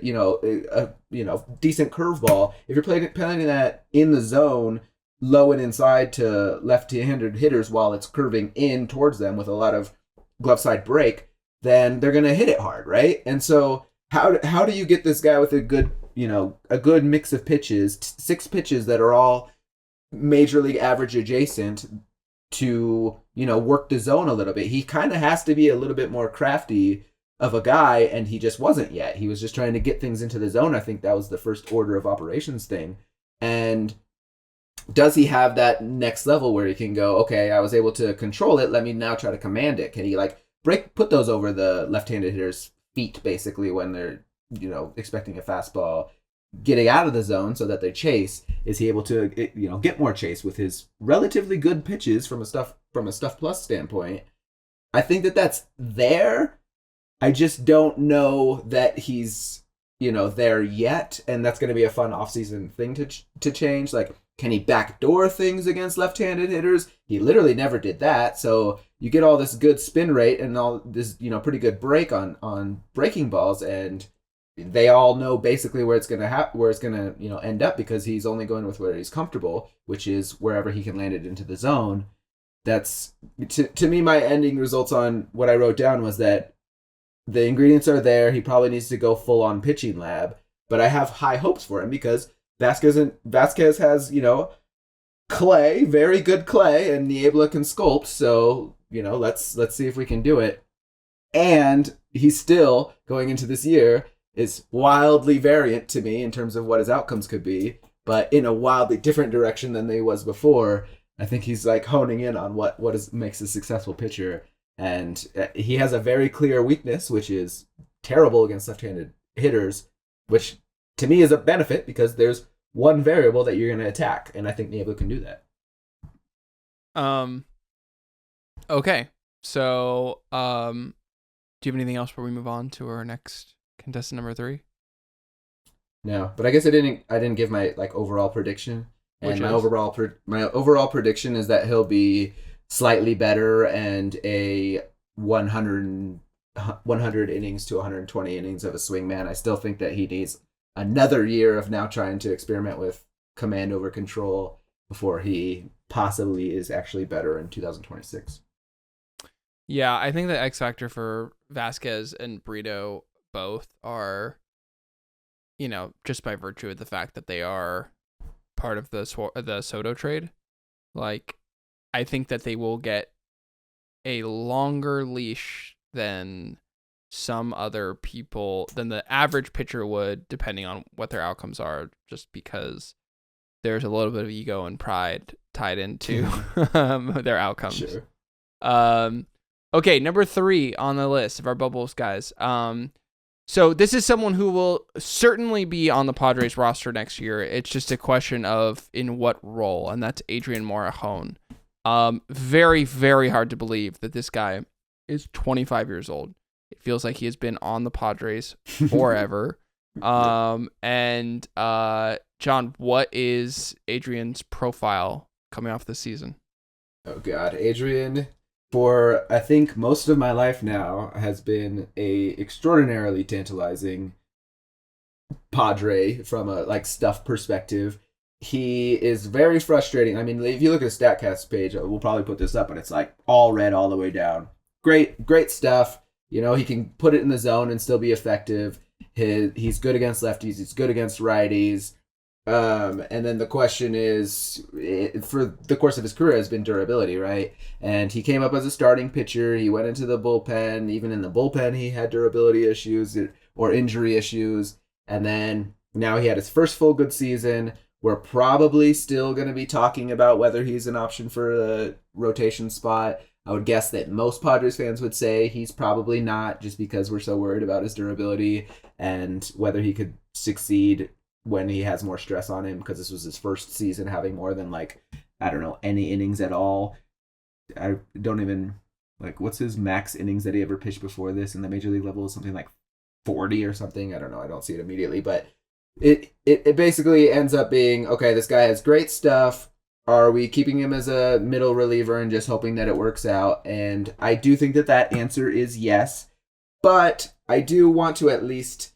decent curveball, if you're planting that in the zone, low and inside to left-handed hitters while it's curving in towards them with a lot of glove side break, then they're gonna hit it hard, right? And so how do you get this guy with a good mix of pitches, 6 pitches that are all Major League average adjacent, to work the zone a little bit? He kind of has to be a little bit more crafty of a guy, and he just wasn't yet. He was just trying to get things into the zone. I think that was the first order of operations thing. And does he have that next level where he can go, okay, I was able to control it, let me now try to command it? Can he put those over the left-handed hitter's feet, basically, when they're, expecting a fastball getting out of the zone so that they chase. Is he able to, get more chase with his relatively good pitches from a stuff plus standpoint? I think that that's there. I just don't know that he's, there yet, and that's going to be a fun offseason thing to change. Like, can he backdoor things against left-handed hitters? He literally never did that. So you get all this good spin rate and all this, pretty good break on breaking balls, and they all know basically where it's gonna end up, because he's only going with where he's comfortable, which is wherever he can land it into the zone. That's to me, my ending results on what I wrote down was that the ingredients are there. He probably needs to go full on pitching lab, but I have high hopes for him because Vasquez has, clay, very good clay, and Niebla can sculpt. So, let's see if we can do it. And he's still, going into this year, is wildly variant to me in terms of what his outcomes could be, but in a wildly different direction than they was before. I think he's like honing in on what makes a successful pitcher. And he has a very clear weakness, which is terrible against left-handed hitters, which to me is a benefit because there's one variable that you're going to attack. And I think Niebla can do that. Okay. So, do you have anything else before we move on to our next contestant number 3? No, but I guess I didn't give my overall prediction. And my overall prediction is that he'll be slightly better and a 100 innings to 120 innings of a swingman. I still think that he needs another year of now trying to experiment with command over control before he possibly is actually better in 2026. Yeah, I think the X factor for Vasquez and Brito both are, just by virtue of the fact that they are part of the Soto trade. Like, I think that they will get a longer leash than some other people, than the average pitcher would, depending on what their outcomes are, just because there's a little bit of ego and pride tied into their outcomes. Sure. Okay, number 3 on the list of our bubbles guys. So this is someone who will certainly be on the Padres roster next year. It's just a question of in what role, and that's Adrian Morejon. Very, very hard to believe that this guy is 25 years old. It feels like he has been on the Padres forever. And John, what is Adrian's profile coming off this season? Oh God, Adrian, for I think most of my life now, has been a extraordinarily tantalizing Padre from a stuff perspective. He is very frustrating. I mean, if you look at the StatCast page, we'll probably put this up, but it's all red all the way down. Great stuff. He can put it in the zone and still be effective. He's good against lefties. He's good against righties. And then the question is, for the course of his career, has been durability, right? And he came up as a starting pitcher. He went into the bullpen. Even in the bullpen, he had durability issues or injury issues. And then now he had his first full good season. We're probably still going to be talking about whether he's an option for a rotation spot. I would guess that most Padres fans would say he's probably not, just because we're so worried about his durability and whether he could succeed when he has more stress on him, because this was his first season having more than any innings at all. I don't even what's his max innings that he ever pitched before this in the major league level? Something like 40 or something. I don't know. I don't see it immediately, but it basically ends up being, okay, this guy has great stuff. Are we keeping him as a middle reliever and just hoping that it works out? And I do think that answer is yes, but I do want to at least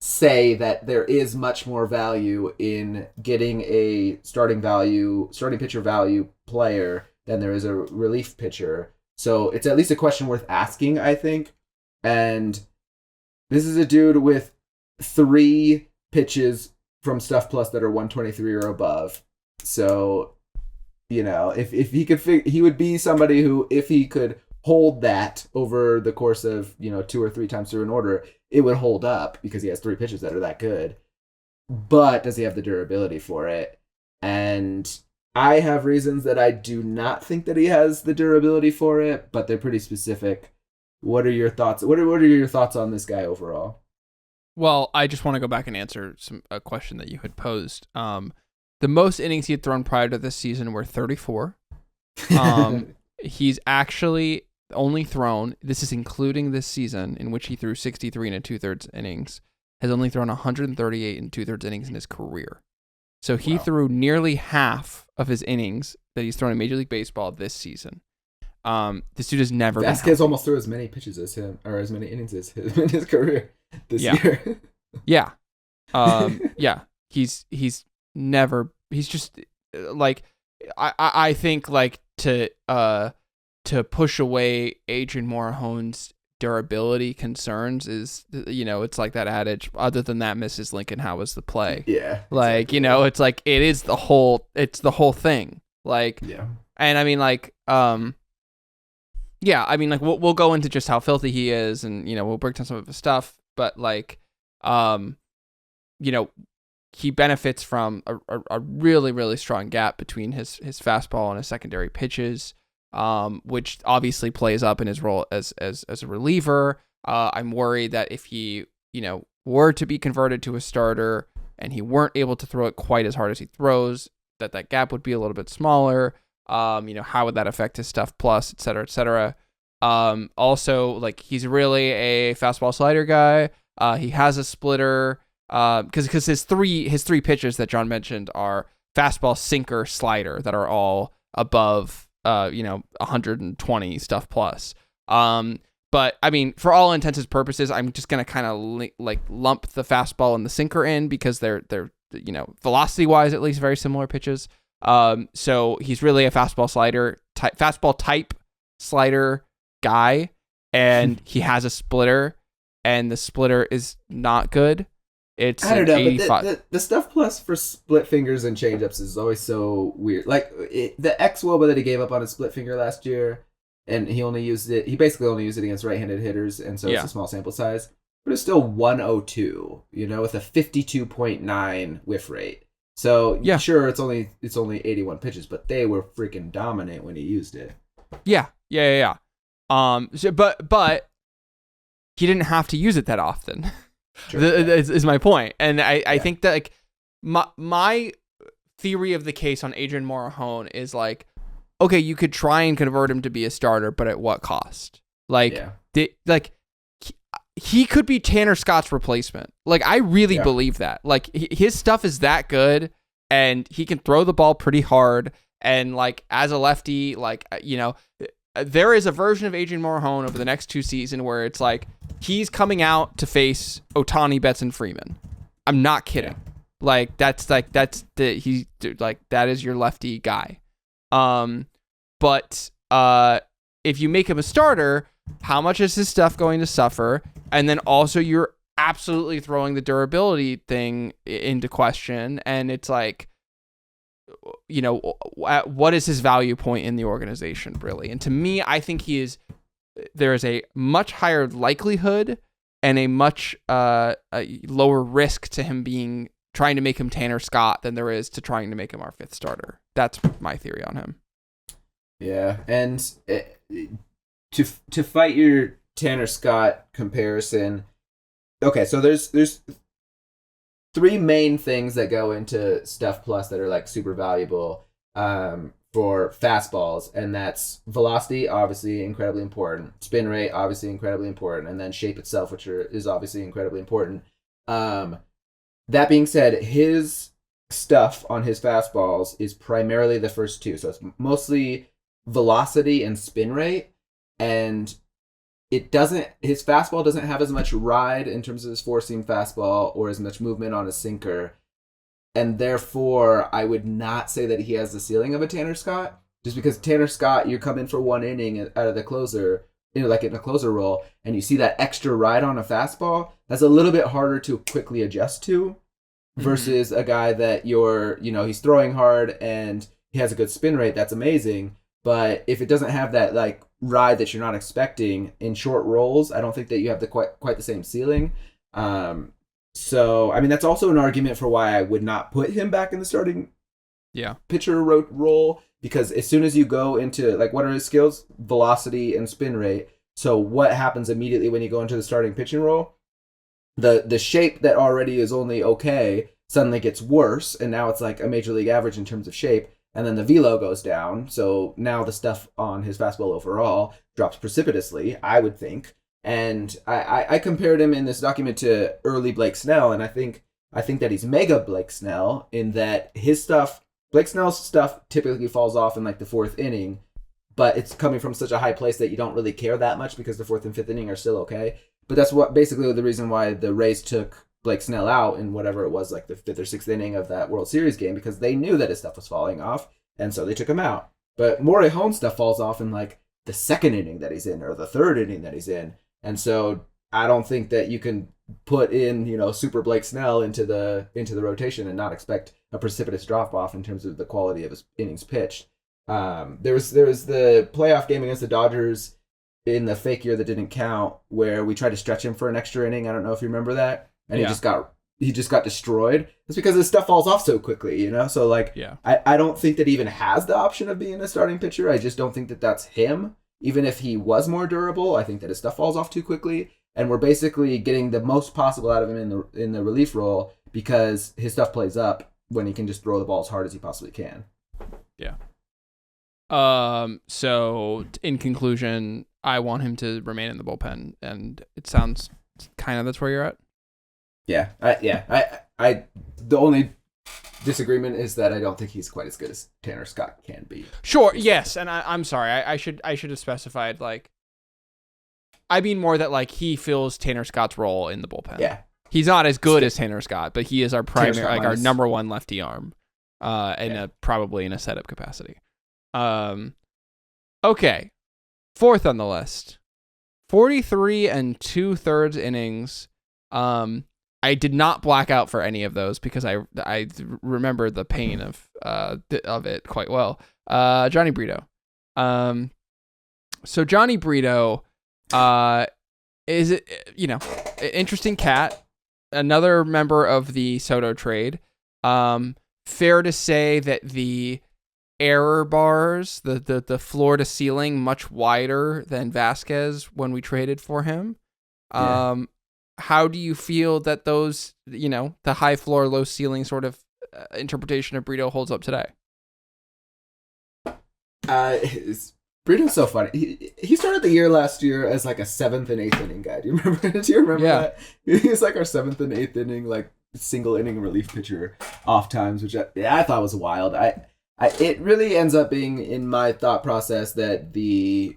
say that there is much more value in getting a starting pitcher value player than there is a relief pitcher. So it's at least a question worth asking, I think. And this is a dude with 3 pitches from Stuff Plus that are 123 or above. So, if he could he would be somebody who, if he could hold that over the course of, 2 or 3 times through an order, it would hold up because he has 3 pitches that are that good. But does he have the durability for it? And I have reasons that I do not think that he has the durability for it, but they're pretty specific. What are your thoughts? What are your thoughts on this guy overall? Well, I just want to go back and answer a question that you had posed. The most innings he had thrown prior to this season were 34. He's actually only thrown, this is including this season, in which he threw 63 and 2/3 innings, has only thrown 138 and 2/3 innings in his career. So he threw nearly half of his innings that he's thrown in Major League Baseball this season. This dude has never Vasquez almost threw as many pitches as him, or as many innings as him in his career this year. Yeah. Yeah. He's just like, I think like to push away Adrian Morejon's durability concerns is, it's like that adage, other than that, Mrs. Lincoln, how was the play? Yeah. Like, exactly. it's like, it's the whole thing. Like, yeah. And I mean, like, yeah, I mean, like, we'll go into just how filthy he is, and, we'll break down some of his stuff, but like, he benefits from a really, really strong gap between his fastball and his secondary pitches, which obviously plays up in his role as a reliever. I'm worried that if he, were to be converted to a starter and he weren't able to throw it quite as hard as he throws, that gap would be a little bit smaller. How would that affect his stuff plus, et cetera, et cetera. Also, like, he's really a fastball slider guy. He has a splitter. Because his three pitches that John mentioned are fastball, sinker, slider that are all above 120 stuff plus. But I mean, for all intents and purposes, I'm just gonna kind of lump the fastball and the sinker in because they're velocity wise at least very similar pitches. So he's really a fastball type slider guy, and he has a splitter, and the splitter is not good. It's I don't know, 85. but the stuff plus for split fingers and changeups is always so weird. Like the X-Woba that he gave up on his split finger last year, and he basically only used it against right-handed hitters, and so it's a small sample size. But it's still 102, with a 52.9 whiff rate. So sure, it's only 81 pitches, but they were freaking dominant when he used it. Yeah. But he didn't have to use it that often. Sure. Is my point. And I think that like my theory of the case on Adrian Morejon is like, okay, you could try and convert him to be a starter, but at what cost? Like, he could be Tanner Scott's replacement. Like, I really believe that. Like, his stuff is that good, and he can throw the ball pretty hard. And like, as a lefty, like, there is a version of Adrian Morejon over the next two seasons where it's like he's coming out to face Ohtani, Betts, and Freeman. I'm not kidding. Like, that is your lefty guy. But if you make him a starter, how much is his stuff going to suffer? And then also you're absolutely throwing the durability thing into question. And it's like, what is his value point in the organization, really? And to me, I think there is a much higher likelihood and a much lower risk to him trying to make him Tanner Scott than there is to trying to make him our fifth starter. That's my theory on him. Yeah, and to fight your Tanner Scott comparison, okay, so there's three main things that go into Stuff Plus that are like super valuable for fastballs, and that's velocity, obviously incredibly important, spin rate, obviously incredibly important, and then shape itself, which is obviously incredibly important. That being said, his stuff on his fastballs is primarily the first two, so it's mostly velocity and spin rate, and his fastball doesn't have as much ride in terms of his four-seam fastball or as much movement on a sinker. And therefore, I would not say that he has the ceiling of a Tanner Scott. Just because Tanner Scott, you come in for one inning out of the closer, like in a closer role, and you see that extra ride on a fastball, that's a little bit harder to quickly adjust to versus a guy that he's throwing hard and he has a good spin rate. That's amazing. But if it doesn't have that like ride that you're not expecting in short rolls, I don't think that you have quite the same ceiling. So I mean, that's also an argument for why I would not put him back in the starting pitcher role, because as soon as you go into like, what are his skills? Velocity and spin rate. So what happens immediately when you go into the starting pitching role? The shape that already is only okay suddenly gets worse, and now it's like a major league average in terms of shape. And then the velo goes down, so now the stuff on his fastball overall drops precipitously, I would think. And I compared him in this document to early Blake Snell, and I think that he's mega Blake Snell in that Blake Snell's stuff typically falls off in like the fourth inning, but it's coming from such a high place that you don't really care that much because the fourth and fifth inning are still okay. But that's what basically the reason why the Rays took Blake Snell out in whatever it was, like the fifth or sixth inning of that World Series game, because they knew that his stuff was falling off, and so they took him out. But Morejon's stuff falls off in like the second inning that he's in or the third inning that he's in, and so I don't think that you can put in Super Blake Snell into the rotation and not expect a precipitous drop off in terms of the quality of his innings pitched. There was the playoff game against the Dodgers in the fake year that didn't count, where we tried to stretch him for an extra inning. I don't know if you remember that, and he just got destroyed. It's because his stuff falls off so quickly, So like, I don't think that he even has the option of being a starting pitcher. I just don't think that that's him. Even if he was more durable, I think that his stuff falls off too quickly, and we're basically getting the most possible out of him in the relief role because his stuff plays up when he can just throw the ball as hard as he possibly can. Yeah. So in conclusion, I want him to remain in the bullpen, and it sounds kind of that's where you're at. Yeah. I the only disagreement is that I don't think he's quite as good as Tanner Scott can be. Sure. Yes. And I'm sorry. I should have specified, like, I mean more that like he fills Tanner Scott's role in the bullpen. Yeah. He's not as good as Tanner Scott, but he is our primary, like our number one lefty arm, probably in a setup capacity. Okay. Fourth on the list, 43 2/3 innings. I did not black out for any of those because I remember the pain of it quite well. Johnny Brito. So Johnny Brito, is it interesting cat, another member of the Soto trade. Fair to say that the error bars, the floor to ceiling, much wider than Vasquez when we traded for him. How do you feel that those, the high floor, low ceiling sort of interpretation of Brito holds up today? Brito's so funny. He started the year last year as like a 7th and 8th inning guy. Do you remember that? He's like our 7th and 8th inning, like single inning relief pitcher off times, which I thought was wild. It really ends up being in my thought process that the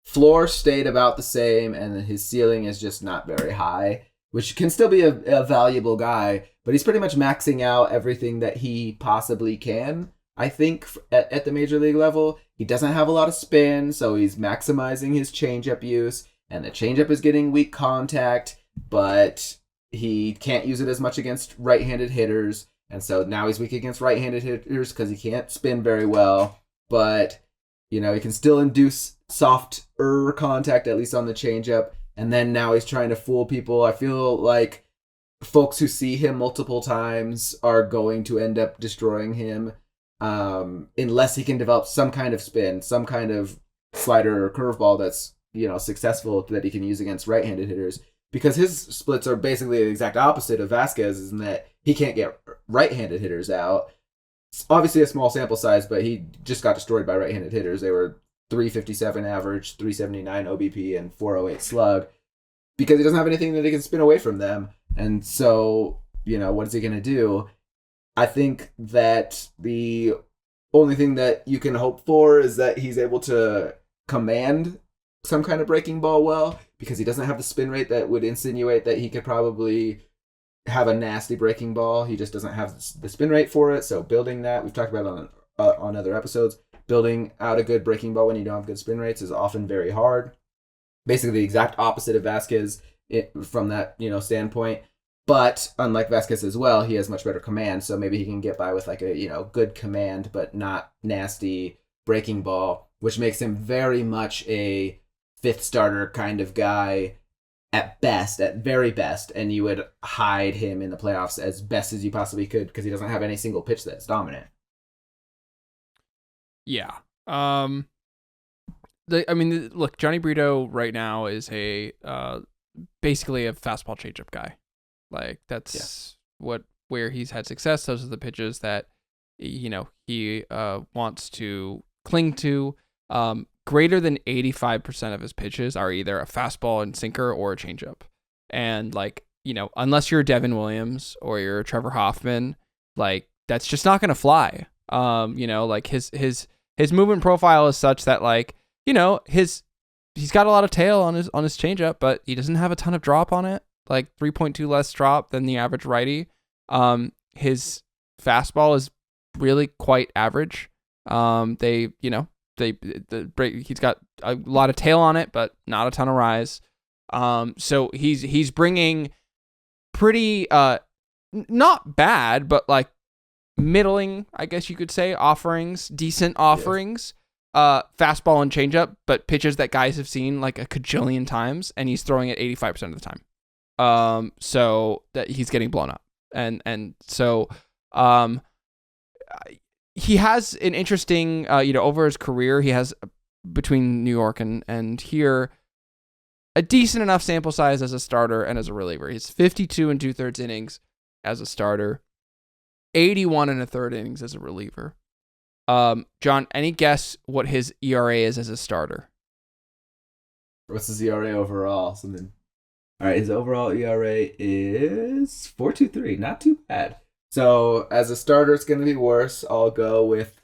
floor stayed about the same and his ceiling is just not very high, which can still be a valuable guy, but he's pretty much maxing out everything that he possibly can, I think, at the major league level. He doesn't have a lot of spin, so he's maximizing his changeup use, and the changeup is getting weak contact, but he can't use it as much against right-handed hitters. And so now he's weak against right-handed hitters because he can't spin very well. But, he can still induce softer contact, at least on the changeup. And then now he's trying to fool people. I feel like folks who see him multiple times are going to end up destroying him unless he can develop some kind of spin, some kind of slider or curveball that's, successful that he can use against right-handed hitters. Because his splits are basically the exact opposite of Vasquez's in that he can't get right-handed hitters out. It's obviously a small sample size, but he just got destroyed by right-handed hitters. They were 357 average, 379 OBP, and 408 slug because he doesn't have anything that he can spin away from them. And so, what is he going to do? I think that the only thing that you can hope for is that he's able to command some kind of breaking ball well, because he doesn't have the spin rate that would insinuate that he could probably have a nasty breaking ball. He just doesn't have the spin rate for it. So building that, we've talked about it on other episodes, building out a good breaking ball when you don't have good spin rates is often very hard. Basically the exact opposite of Vasquez from that standpoint. But unlike Vasquez as well, he has much better command. So maybe he can get by with like a good command, but not nasty breaking ball, which makes him very much a fifth starter kind of guy at very best, and you would hide him in the playoffs as best as you possibly could because he doesn't have any single pitch that's dominant. Yeah. Look, Johnny Brito right now is a basically a fastball changeup guy. Like that's where he's had success. Those are the pitches that he wants to cling to. Greater than 85% of his pitches are either a fastball and sinker or a changeup. And unless you're Devin Williams or you're Trevor Hoffman, like that's just not gonna fly. His movement profile is such that he's got a lot of tail on his changeup, but he doesn't have a ton of drop on it. Like 3.2 less drop than the average righty. His fastball is really quite average. He's got a lot of tail on it, but not a ton of rise. So he's bringing pretty not bad, but like middling, I guess you could say, offerings, decent offerings. Fastball and changeup, but pitches that guys have seen like a cajillion times, and he's throwing it 85% of the time. So that he's getting blown up, and so he has an interesting, over his career, he has between New York and here a decent enough sample size as a starter and as a reliever. He's 52 and 2/3 innings as a starter, 81 and a third innings as a reliever. John, any guess what his ERA is as a starter? What's his ERA overall? Something. All right, his overall ERA is 4.23. Not too bad. So as a starter, it's going to be worse. I'll go with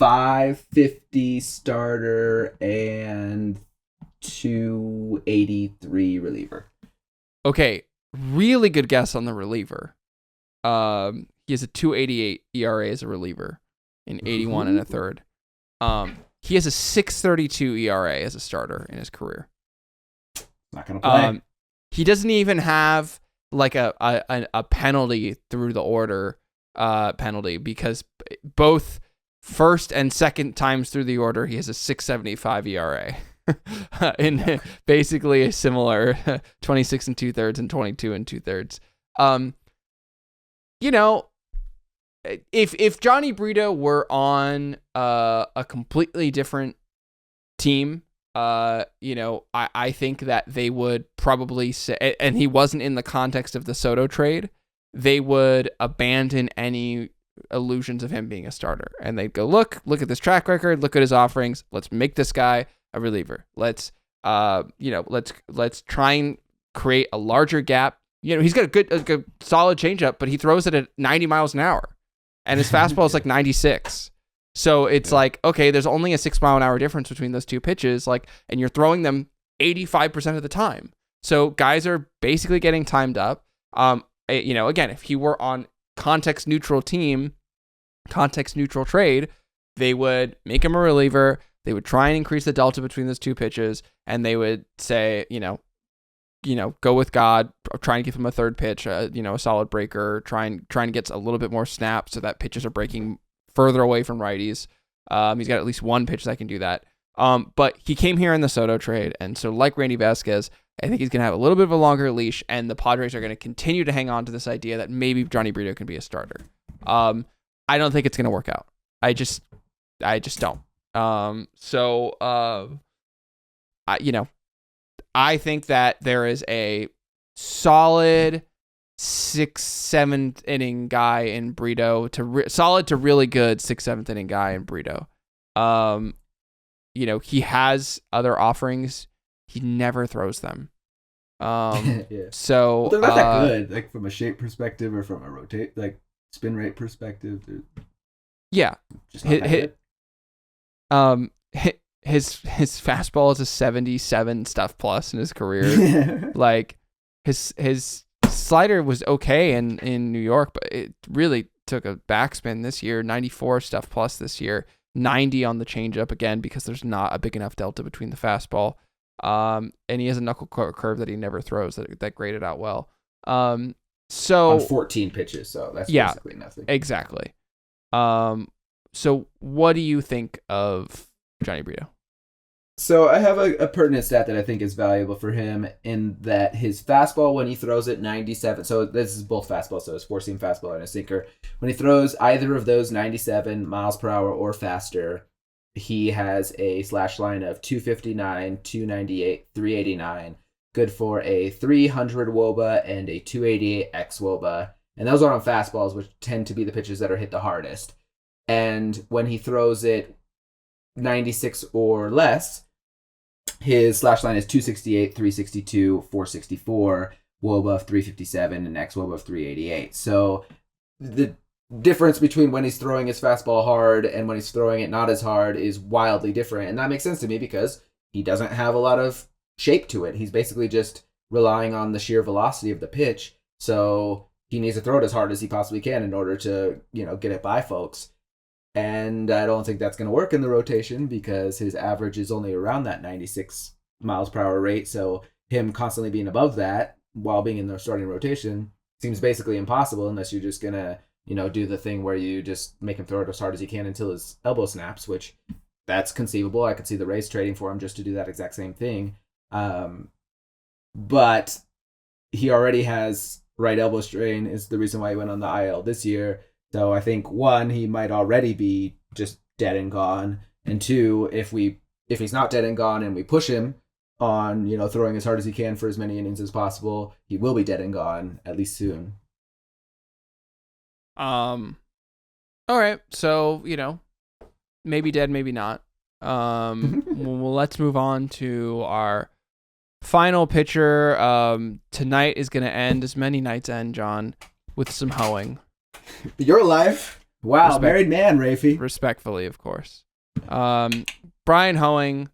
5.50 starter and 2.83 reliever. Okay, really good guess on the reliever. He has a 2.88 ERA as a reliever in 81 and a third. He has a 6.32 ERA as a starter in his career. Not gonna play. He doesn't even have like a penalty through the order penalty, because both first and second times through the order he has a 6.75 ERA. in basically a similar 26 and 2/3 and 22 and 2/3. If Johnny Brito were on a completely different team, I think that they would probably say, and he wasn't in the context of the Soto trade, they would abandon any illusions of him being a starter, and they'd go, look at this track record, look at his offerings, let's make this guy a reliever. Let's try and create a larger gap. He's got a good solid changeup, but he throws it at 90 miles an hour, and his fastball is like 96. So it's like, okay, there's only a 6 mile an hour difference between those two pitches, and you're throwing them 85% of the time. So guys are basically getting timed up. Again, if he were on context neutral team, context neutral trade, they would make him a reliever. They would try and increase the delta between those two pitches, and they would say, go with God, try and give him a third pitch, a solid breaker, try and get a little bit more snap so that pitches are breaking further away from righties. He's got at least one pitch that can do that. But he came here in the Soto trade, and so like Randy Vasquez, I think he's going to have a little bit of a longer leash, and the Padres are going to continue to hang on to this idea that maybe Johnny Brito can be a starter. I don't think it's going to work out. I just don't. I think that there is a solid 6th, 7th inning guy in Brito, solid to really good 6th, 7th inning guy in Brito. He has other offerings. He never throws them. Yeah. So they're not that good, like from a shape perspective or from a spin rate perspective. Yeah. Just not that good. His fastball is a 77 stuff plus in his career. Like his slider was okay in New York, but it really took a backspin this year. 94 stuff plus this year, 90 on the changeup again, because there's not a big enough delta between the fastball. And he has a knuckle curve that he never throws that graded out well. So on 14 pitches, so that's basically nothing. Exactly. So what do you think of Johnny Brito? So I have a pertinent stat that I think is valuable for him, in that his fastball, when he throws it 97, so this is both fastballs, so it's 4-seam fastball and a sinker. When he throws either of those 97 miles per hour or faster, he has a slash line of 259, 298, 389. Good for a 300 WOBA and a 288 X WOBA. And those are on fastballs, which tend to be the pitches that are hit the hardest. And when he throws it 96 or less, his slash line is 268, 362, 464, WOBA of 357, and X WOBA of 388. So the difference between when he's throwing his fastball hard and when he's throwing it not as hard is wildly different. And that makes sense to me because he doesn't have a lot of shape to it. He's basically just relying on the sheer velocity of the pitch. So he needs to throw it as hard as he possibly can in order to, get it by folks. And I don't think that's going to work in the rotation because his average is only around that 96 miles per hour rate. So him constantly being above that while being in the starting rotation seems basically impossible unless you're just going to, do the thing where you just make him throw it as hard as he can until his elbow snaps, which that's conceivable. I could see the Rays trading for him just to do that exact same thing. But he already has right elbow strain is the reason why he went on the IL this year. So I think one, he might already be just dead and gone. And two, if he's not dead and gone and we push him on, throwing as hard as he can for as many innings as possible, he will be dead and gone at least soon. All right. So, maybe dead, maybe not. Well, let's move on to our final pitcher. Tonight is going to end, as many nights end, John, with some hoeing. You're alive. Wow, married man, Raphie. Respectfully, of course. Brian Hoeing.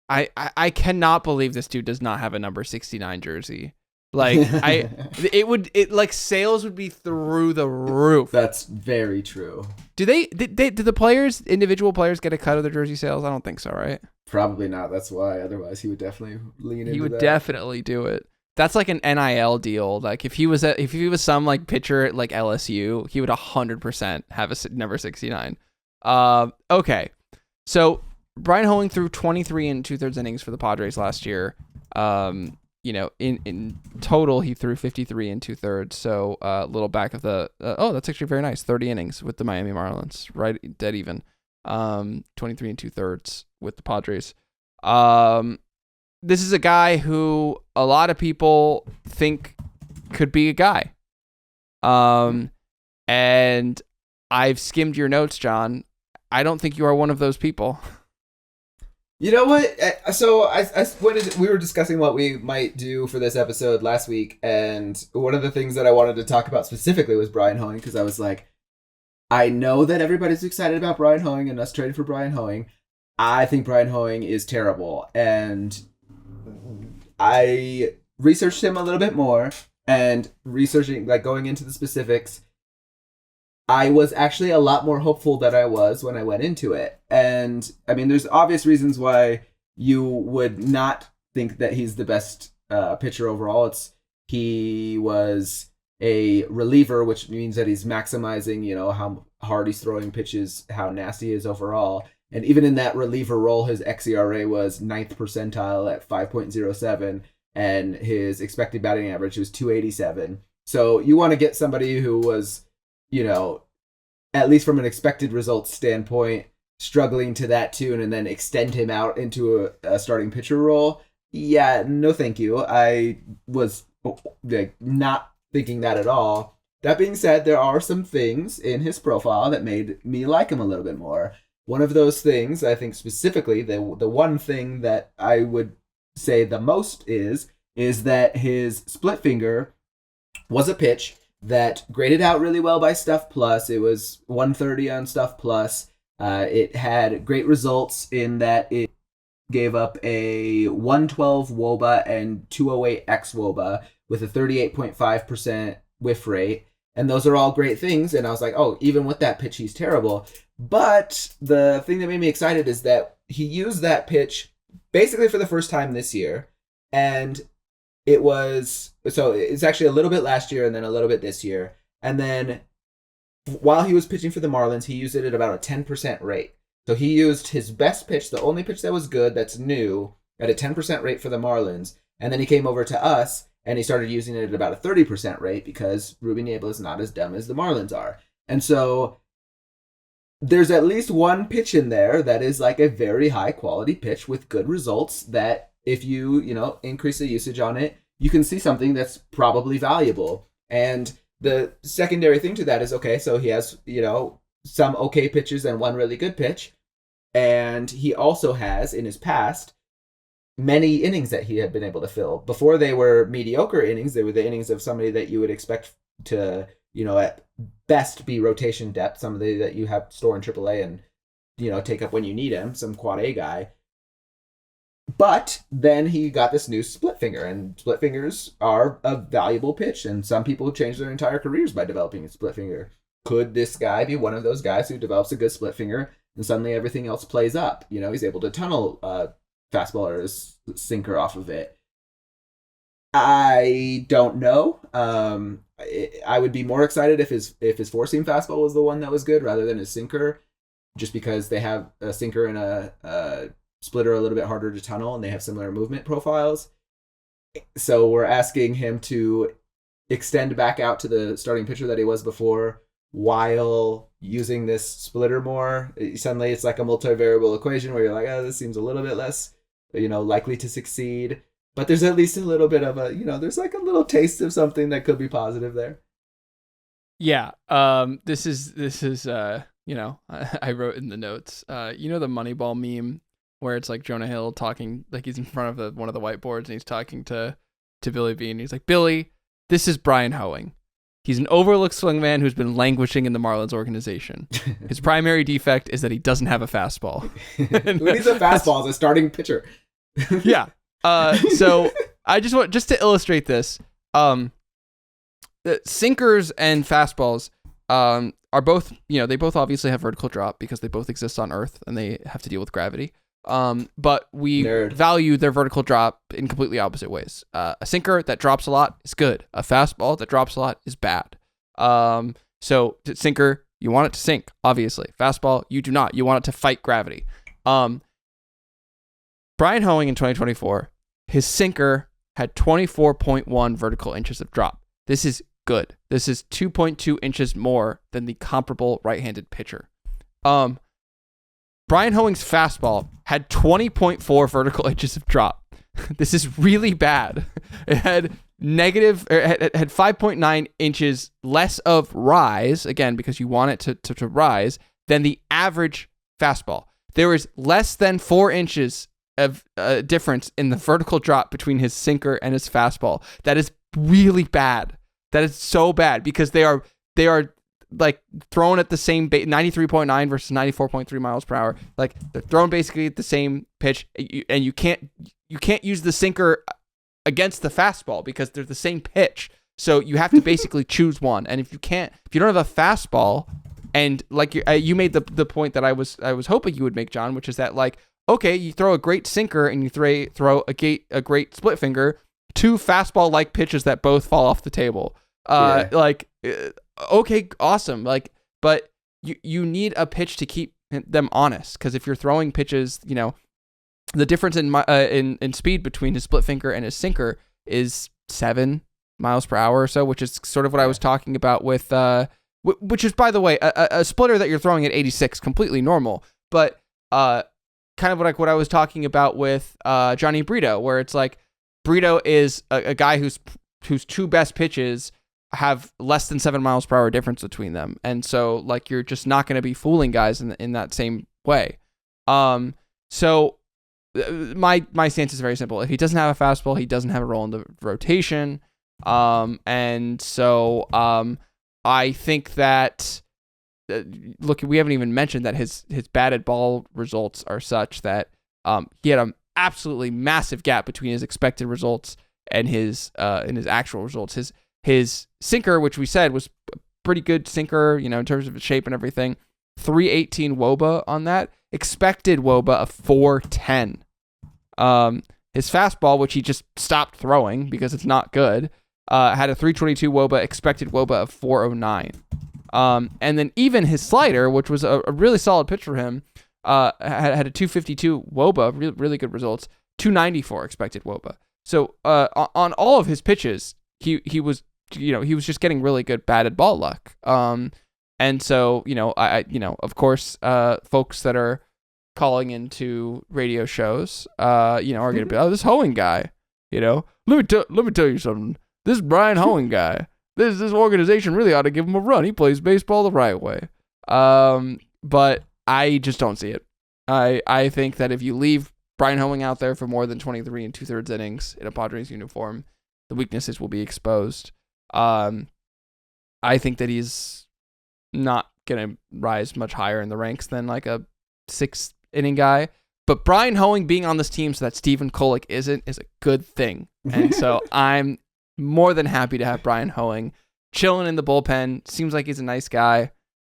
I cannot believe this dude does not have a number 69 jersey. Like sales would be through the roof. That's very true. Do the individual players get a cut of their jersey sales? I don't think so, right? Probably not. That's why. Otherwise, he would definitely lean into that. He would definitely do it. That's like an NIL deal. Like if he was some like pitcher at like LSU, he would 100% have a number 69. Okay. So Brian Hoeing threw 23 and 2/3 innings for the Padres last year. In total, he threw 53 and 2/3. So a little back of the, that's actually very nice. 30 innings with the Miami Marlins, right? Dead even. 23 and 2/3 with the Padres. This is a guy who a lot of people think could be a guy. And I've skimmed your notes, John. I don't think you are one of those people. You know what? So we were discussing what we might do for this episode last week, and one of the things that I wanted to talk about specifically was Brian Hoeing, because I was like, I know that everybody's excited about Brian Hoeing and us trading for Brian Hoeing. I think Brian Hoeing is terrible, and I researched him a little bit more, and going into the specifics, I was actually a lot more hopeful than I was when I went into it. And I mean, there's obvious reasons why you would not think that he's the best pitcher overall. He was a reliever, which means that he's maximizing, how hard he's throwing pitches, how nasty he is overall. And even in that reliever role, his xERA was 9th percentile at 5.07, and his expected batting average was 287. So you want to get somebody who was, at least from an expected results standpoint, struggling to that tune and then extend him out into a starting pitcher role. Yeah, no thank you. I was not thinking that at all. That being said, there are some things in his profile that made me like him a little bit more. One of those things, I think specifically, the one thing that I would say the most is that his split finger was a pitch that graded out really well by Stuff Plus. It was 130 on Stuff Plus. It had great results in that it gave up a 112 WOBA and 208 xWOBA with a 38.5% whiff rate. And those are all great things. And I was like, oh, even with that pitch, he's terrible. But the thing that made me excited is that he used that pitch basically for the first time this year. And it's actually a little bit last year and then a little bit this year. And then while he was pitching for the Marlins, he used it at about a 10% rate. So he used his best pitch, the only pitch that was good, that's new, at a 10% rate for the Marlins. And then he came over to us and he started using it at about a 30% rate because Ruben Niebla is not as dumb as the Marlins are. And so there's at least one pitch in there that is like a very high quality pitch with good results that if you, increase the usage on it, you can see something that's probably valuable. And the secondary thing to that is, okay, so he has, some okay pitches and one really good pitch. And he also has, in his past, many innings that he had been able to fill. Before they were mediocre innings, they were the innings of somebody that you would expect to, at best be rotation depth, somebody that you have store in AAA and, take up when you need him, some quad A guy. But then he got this new split finger, and split fingers are a valuable pitch, and some people change their entire careers by developing a split finger. Could this guy be one of those guys who develops a good split finger and suddenly everything else plays up? He's able to tunnel fastball or his sinker off of it. I don't know. I would be more excited if his four seam fastball was the one that was good rather than his sinker, just because they have a sinker and a splitter a little bit harder to tunnel and they have similar movement profiles. So we're asking him to extend back out to the starting pitcher that he was before while using this splitter more. Suddenly it's like a multivariable equation where you're like, oh, this seems a little bit less, likely to succeed. But there's at least a little bit of a, there's like a little taste of something that could be positive there. Yeah. This is I wrote in the notes, the Moneyball meme where it's like Jonah Hill talking, like he's in front of one of the whiteboards and he's talking to Billy Beane. He's like, Billy, this is Brian Hoeing. He's an overlooked swingman who's been languishing in the Marlins organization. His primary defect is that he doesn't have a fastball. Who needs a fastball as a starting pitcher? Yeah. So I just to illustrate this, sinkers and fastballs are both, they both obviously have vertical drop because they both exist on Earth and they have to deal with gravity. But we value their vertical drop in completely opposite ways. A sinker that drops a lot is good. A fastball that drops a lot is bad. So sinker, you want it to sink, obviously. Fastball, you do not. You want it to fight gravity. Brian Hoeing in 2024, his sinker had 24.1 vertical inches of drop. This is good. This is 2.2 inches more than the comparable right-handed pitcher. Brian Hoeing's fastball had 20.4 vertical inches of drop. This is really bad. It had had 5.9 inches less of rise, again, because you want it to rise, than the average fastball. There is less than 4 inches of difference in the vertical drop between his sinker and his fastball. That is really bad. That is so bad because they are like thrown at the same 93.9 versus 94.3 miles per hour. Like they're thrown basically at the same pitch, and you can't use the sinker against the fastball because they're the same pitch. So you have to basically choose one. And if you don't have a fastball, and like you made the point that I was hoping you would make, John, which is that like, okay, you throw a great sinker and you throw a great split finger, two fastball like pitches that both fall off the table. Okay, awesome. Like, but you need a pitch to keep them honest, because if you're throwing pitches, the difference in speed between his split finger and his sinker is 7 miles per hour or so, which is sort of what I was talking about with which is, by the way, a splitter that you're throwing at 86, completely normal, but kind of like what I was talking about with Johnny Brito, where it's like Brito is a guy whose two best pitches have less than 7 miles per hour difference between them. And so like, you're just not going to be fooling guys in that same way. So my stance is very simple. If he doesn't have a fastball, he doesn't have a role in the rotation. And so I think that, look, we haven't even mentioned that his batted ball results are such that he had an absolutely massive gap between his expected results and his actual results. His sinker, which we said was a pretty good sinker, in terms of its shape and everything, 318 WOBA on that. Expected WOBA of 410. His fastball, which he just stopped throwing because it's not good, had a 322 WOBA, expected WOBA of 409. And then even his slider, which was a really solid pitch for him, had a 252 WOBA, really good results, 294 expected WOBA. So on all of his pitches, he was just getting really good batted ball luck. And so, of course, folks that are calling into radio shows, are going to be, oh, this Hoeing guy, let me tell you something. This Brian Hoeing guy, this organization really ought to give him a run. He plays baseball the right way. But I just don't see it. I think that if you leave Brian Hoeing out there for more than 23 and 2/3 innings in a Padres uniform, the weaknesses will be exposed. I think that he's not going to rise much higher in the ranks than like a 6-inning guy. But Brian Hoeing being on this team so that Stephen Kolek isn't is a good thing. And so I'm more than happy to have Brian Hoeing chilling in the bullpen. Seems like he's a nice guy.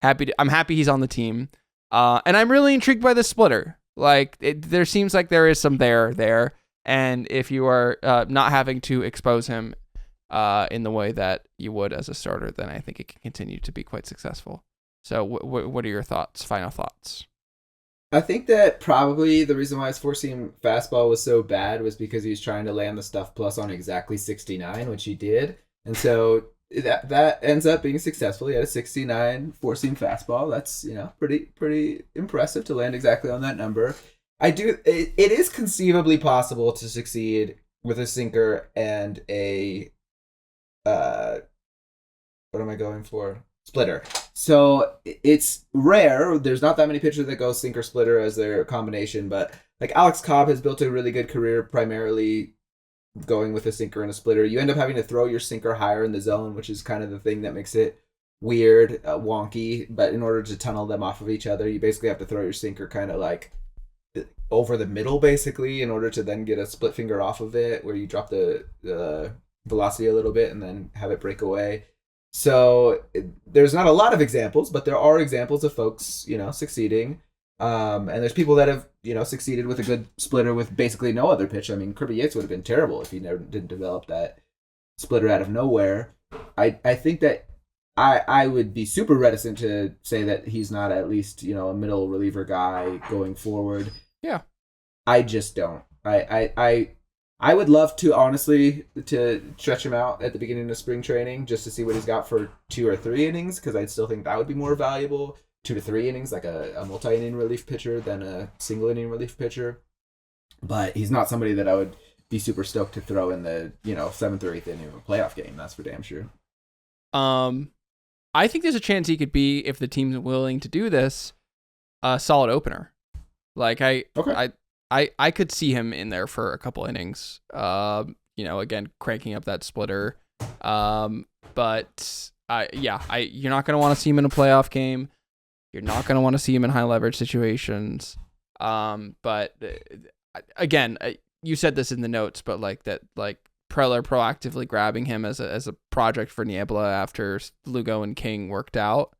I'm happy he's on the team. And I'm really intrigued by this splitter. Like, there seems like there is some there. And if you are not having to expose him in the way that you would as a starter, then I think it can continue to be quite successful. So what are your thoughts, final thoughts? I think that probably the reason why his four-seam fastball was so bad was because he was trying to land the stuff plus on exactly 69, which he did. And so that ends up being successful. He had a 69 four-seam fastball. That's, pretty impressive to land exactly on that number. It is conceivably possible to succeed with a sinker and a what am I going for? Splitter. So it's rare. There's not that many pitchers that go sinker splitter as their combination, but like Alex Cobb has built a really good career primarily going with a sinker and a splitter. You end up having to throw your sinker higher in the zone, which is kind of the thing that makes it weird, wonky. But in order to tunnel them off of each other, you basically have to throw your sinker kind of like over the middle, basically, in order to then get a split finger off of it, where you drop the velocity a little bit and then have it break away. So there's not a lot of examples, but there are examples of folks, succeeding. And there's people that have, succeeded with a good splitter with basically no other pitch. I mean, Kirby Yates would have been terrible if he didn't develop that splitter out of nowhere. I think that I would be super reticent to say that he's not at least, a middle reliever guy going forward. Yeah. I just don't. I would love to, honestly, to stretch him out at the beginning of spring training just to see what he's got for 2 or 3 innings, because I'd still think that would be more valuable. 2 to 3 innings, like a multi-inning relief pitcher than a single-inning relief pitcher. But he's not somebody that I would be super stoked to throw in the, 7th or 8th inning of a playoff game. That's for damn sure. I think there's a chance he could be, if the team's willing to do this, a solid opener. Like, I could see him in there for a couple innings, again, cranking up that splitter. But you're not going to want to see him in a playoff game. You're not going to want to see him in high leverage situations. But again, you said this in the notes, but Preller proactively grabbing him as a project for Niebla after Lugo and King worked out,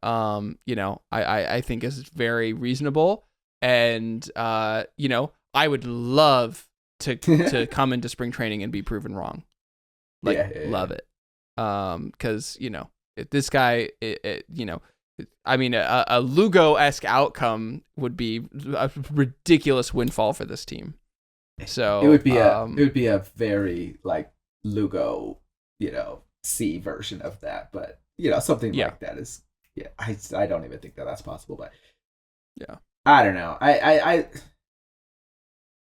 I think is very reasonable. And, I would love to come into spring training and be proven wrong. Love it. Because, if this guy, a Lugo-esque outcome would be a ridiculous windfall for this team. So it would be a very Lugo, C version of that. But, something like that is, I don't even think that that's possible. But yeah. I don't know. I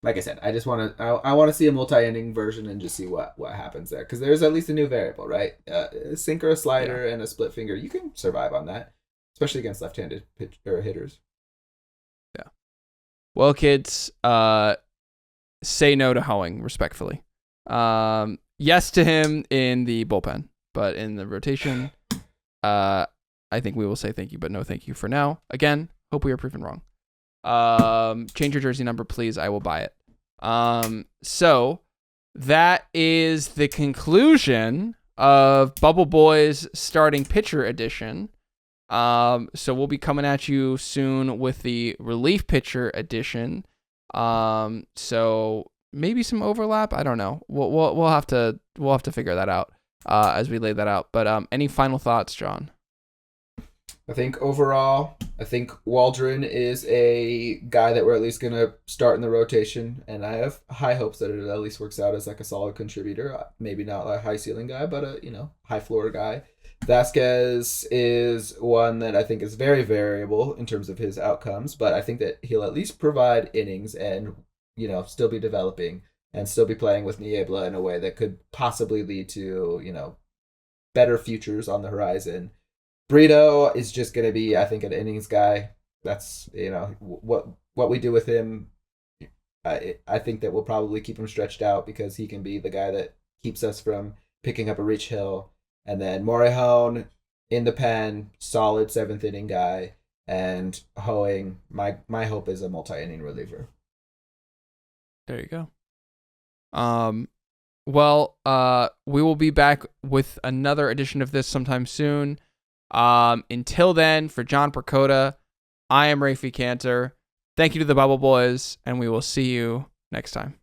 like I said, I just want to see a multi-inning version and just see what happens there, because there's at least a new variable, right? A sinker, a slider, and a split finger. You can survive on that, especially against left-handed hitters. Yeah. Well, kids, say no to Hoeing respectfully. Yes to him in the bullpen, but in the rotation, I think we will say thank you, but no thank you for now. Again, hope we are proven wrong. Change your jersey number, please. I will buy it. So that is the conclusion of Bubble Boys starting pitcher edition. So we'll be coming at you soon with the relief pitcher edition. So maybe some overlap. I don't know. We'll have to figure that out as we lay that out. But any final thoughts, John? I think overall, Waldron is a guy that we're at least going to start in the rotation, and I have high hopes that it at least works out as a solid contributor. Maybe not a high ceiling guy, but a high floor guy. Vasquez is one that I think is very variable in terms of his outcomes, but I think that he'll at least provide innings and, still be developing and still be playing with Niebla in a way that could possibly lead to, better futures on the horizon. Brito is just going to be, I think, an innings guy. That's, what we do with him. I think that we'll probably keep him stretched out because he can be the guy that keeps us from picking up a Rich Hill. And then Morihone in the pen, solid seventh inning guy, and Hoeing. My hope is a multi-inning reliever. There you go. We will be back with another edition of this sometime soon. Until then, for John Percoda, I am Raphie Cantor. Thank you to the Bubble Boys, and we will see you next time.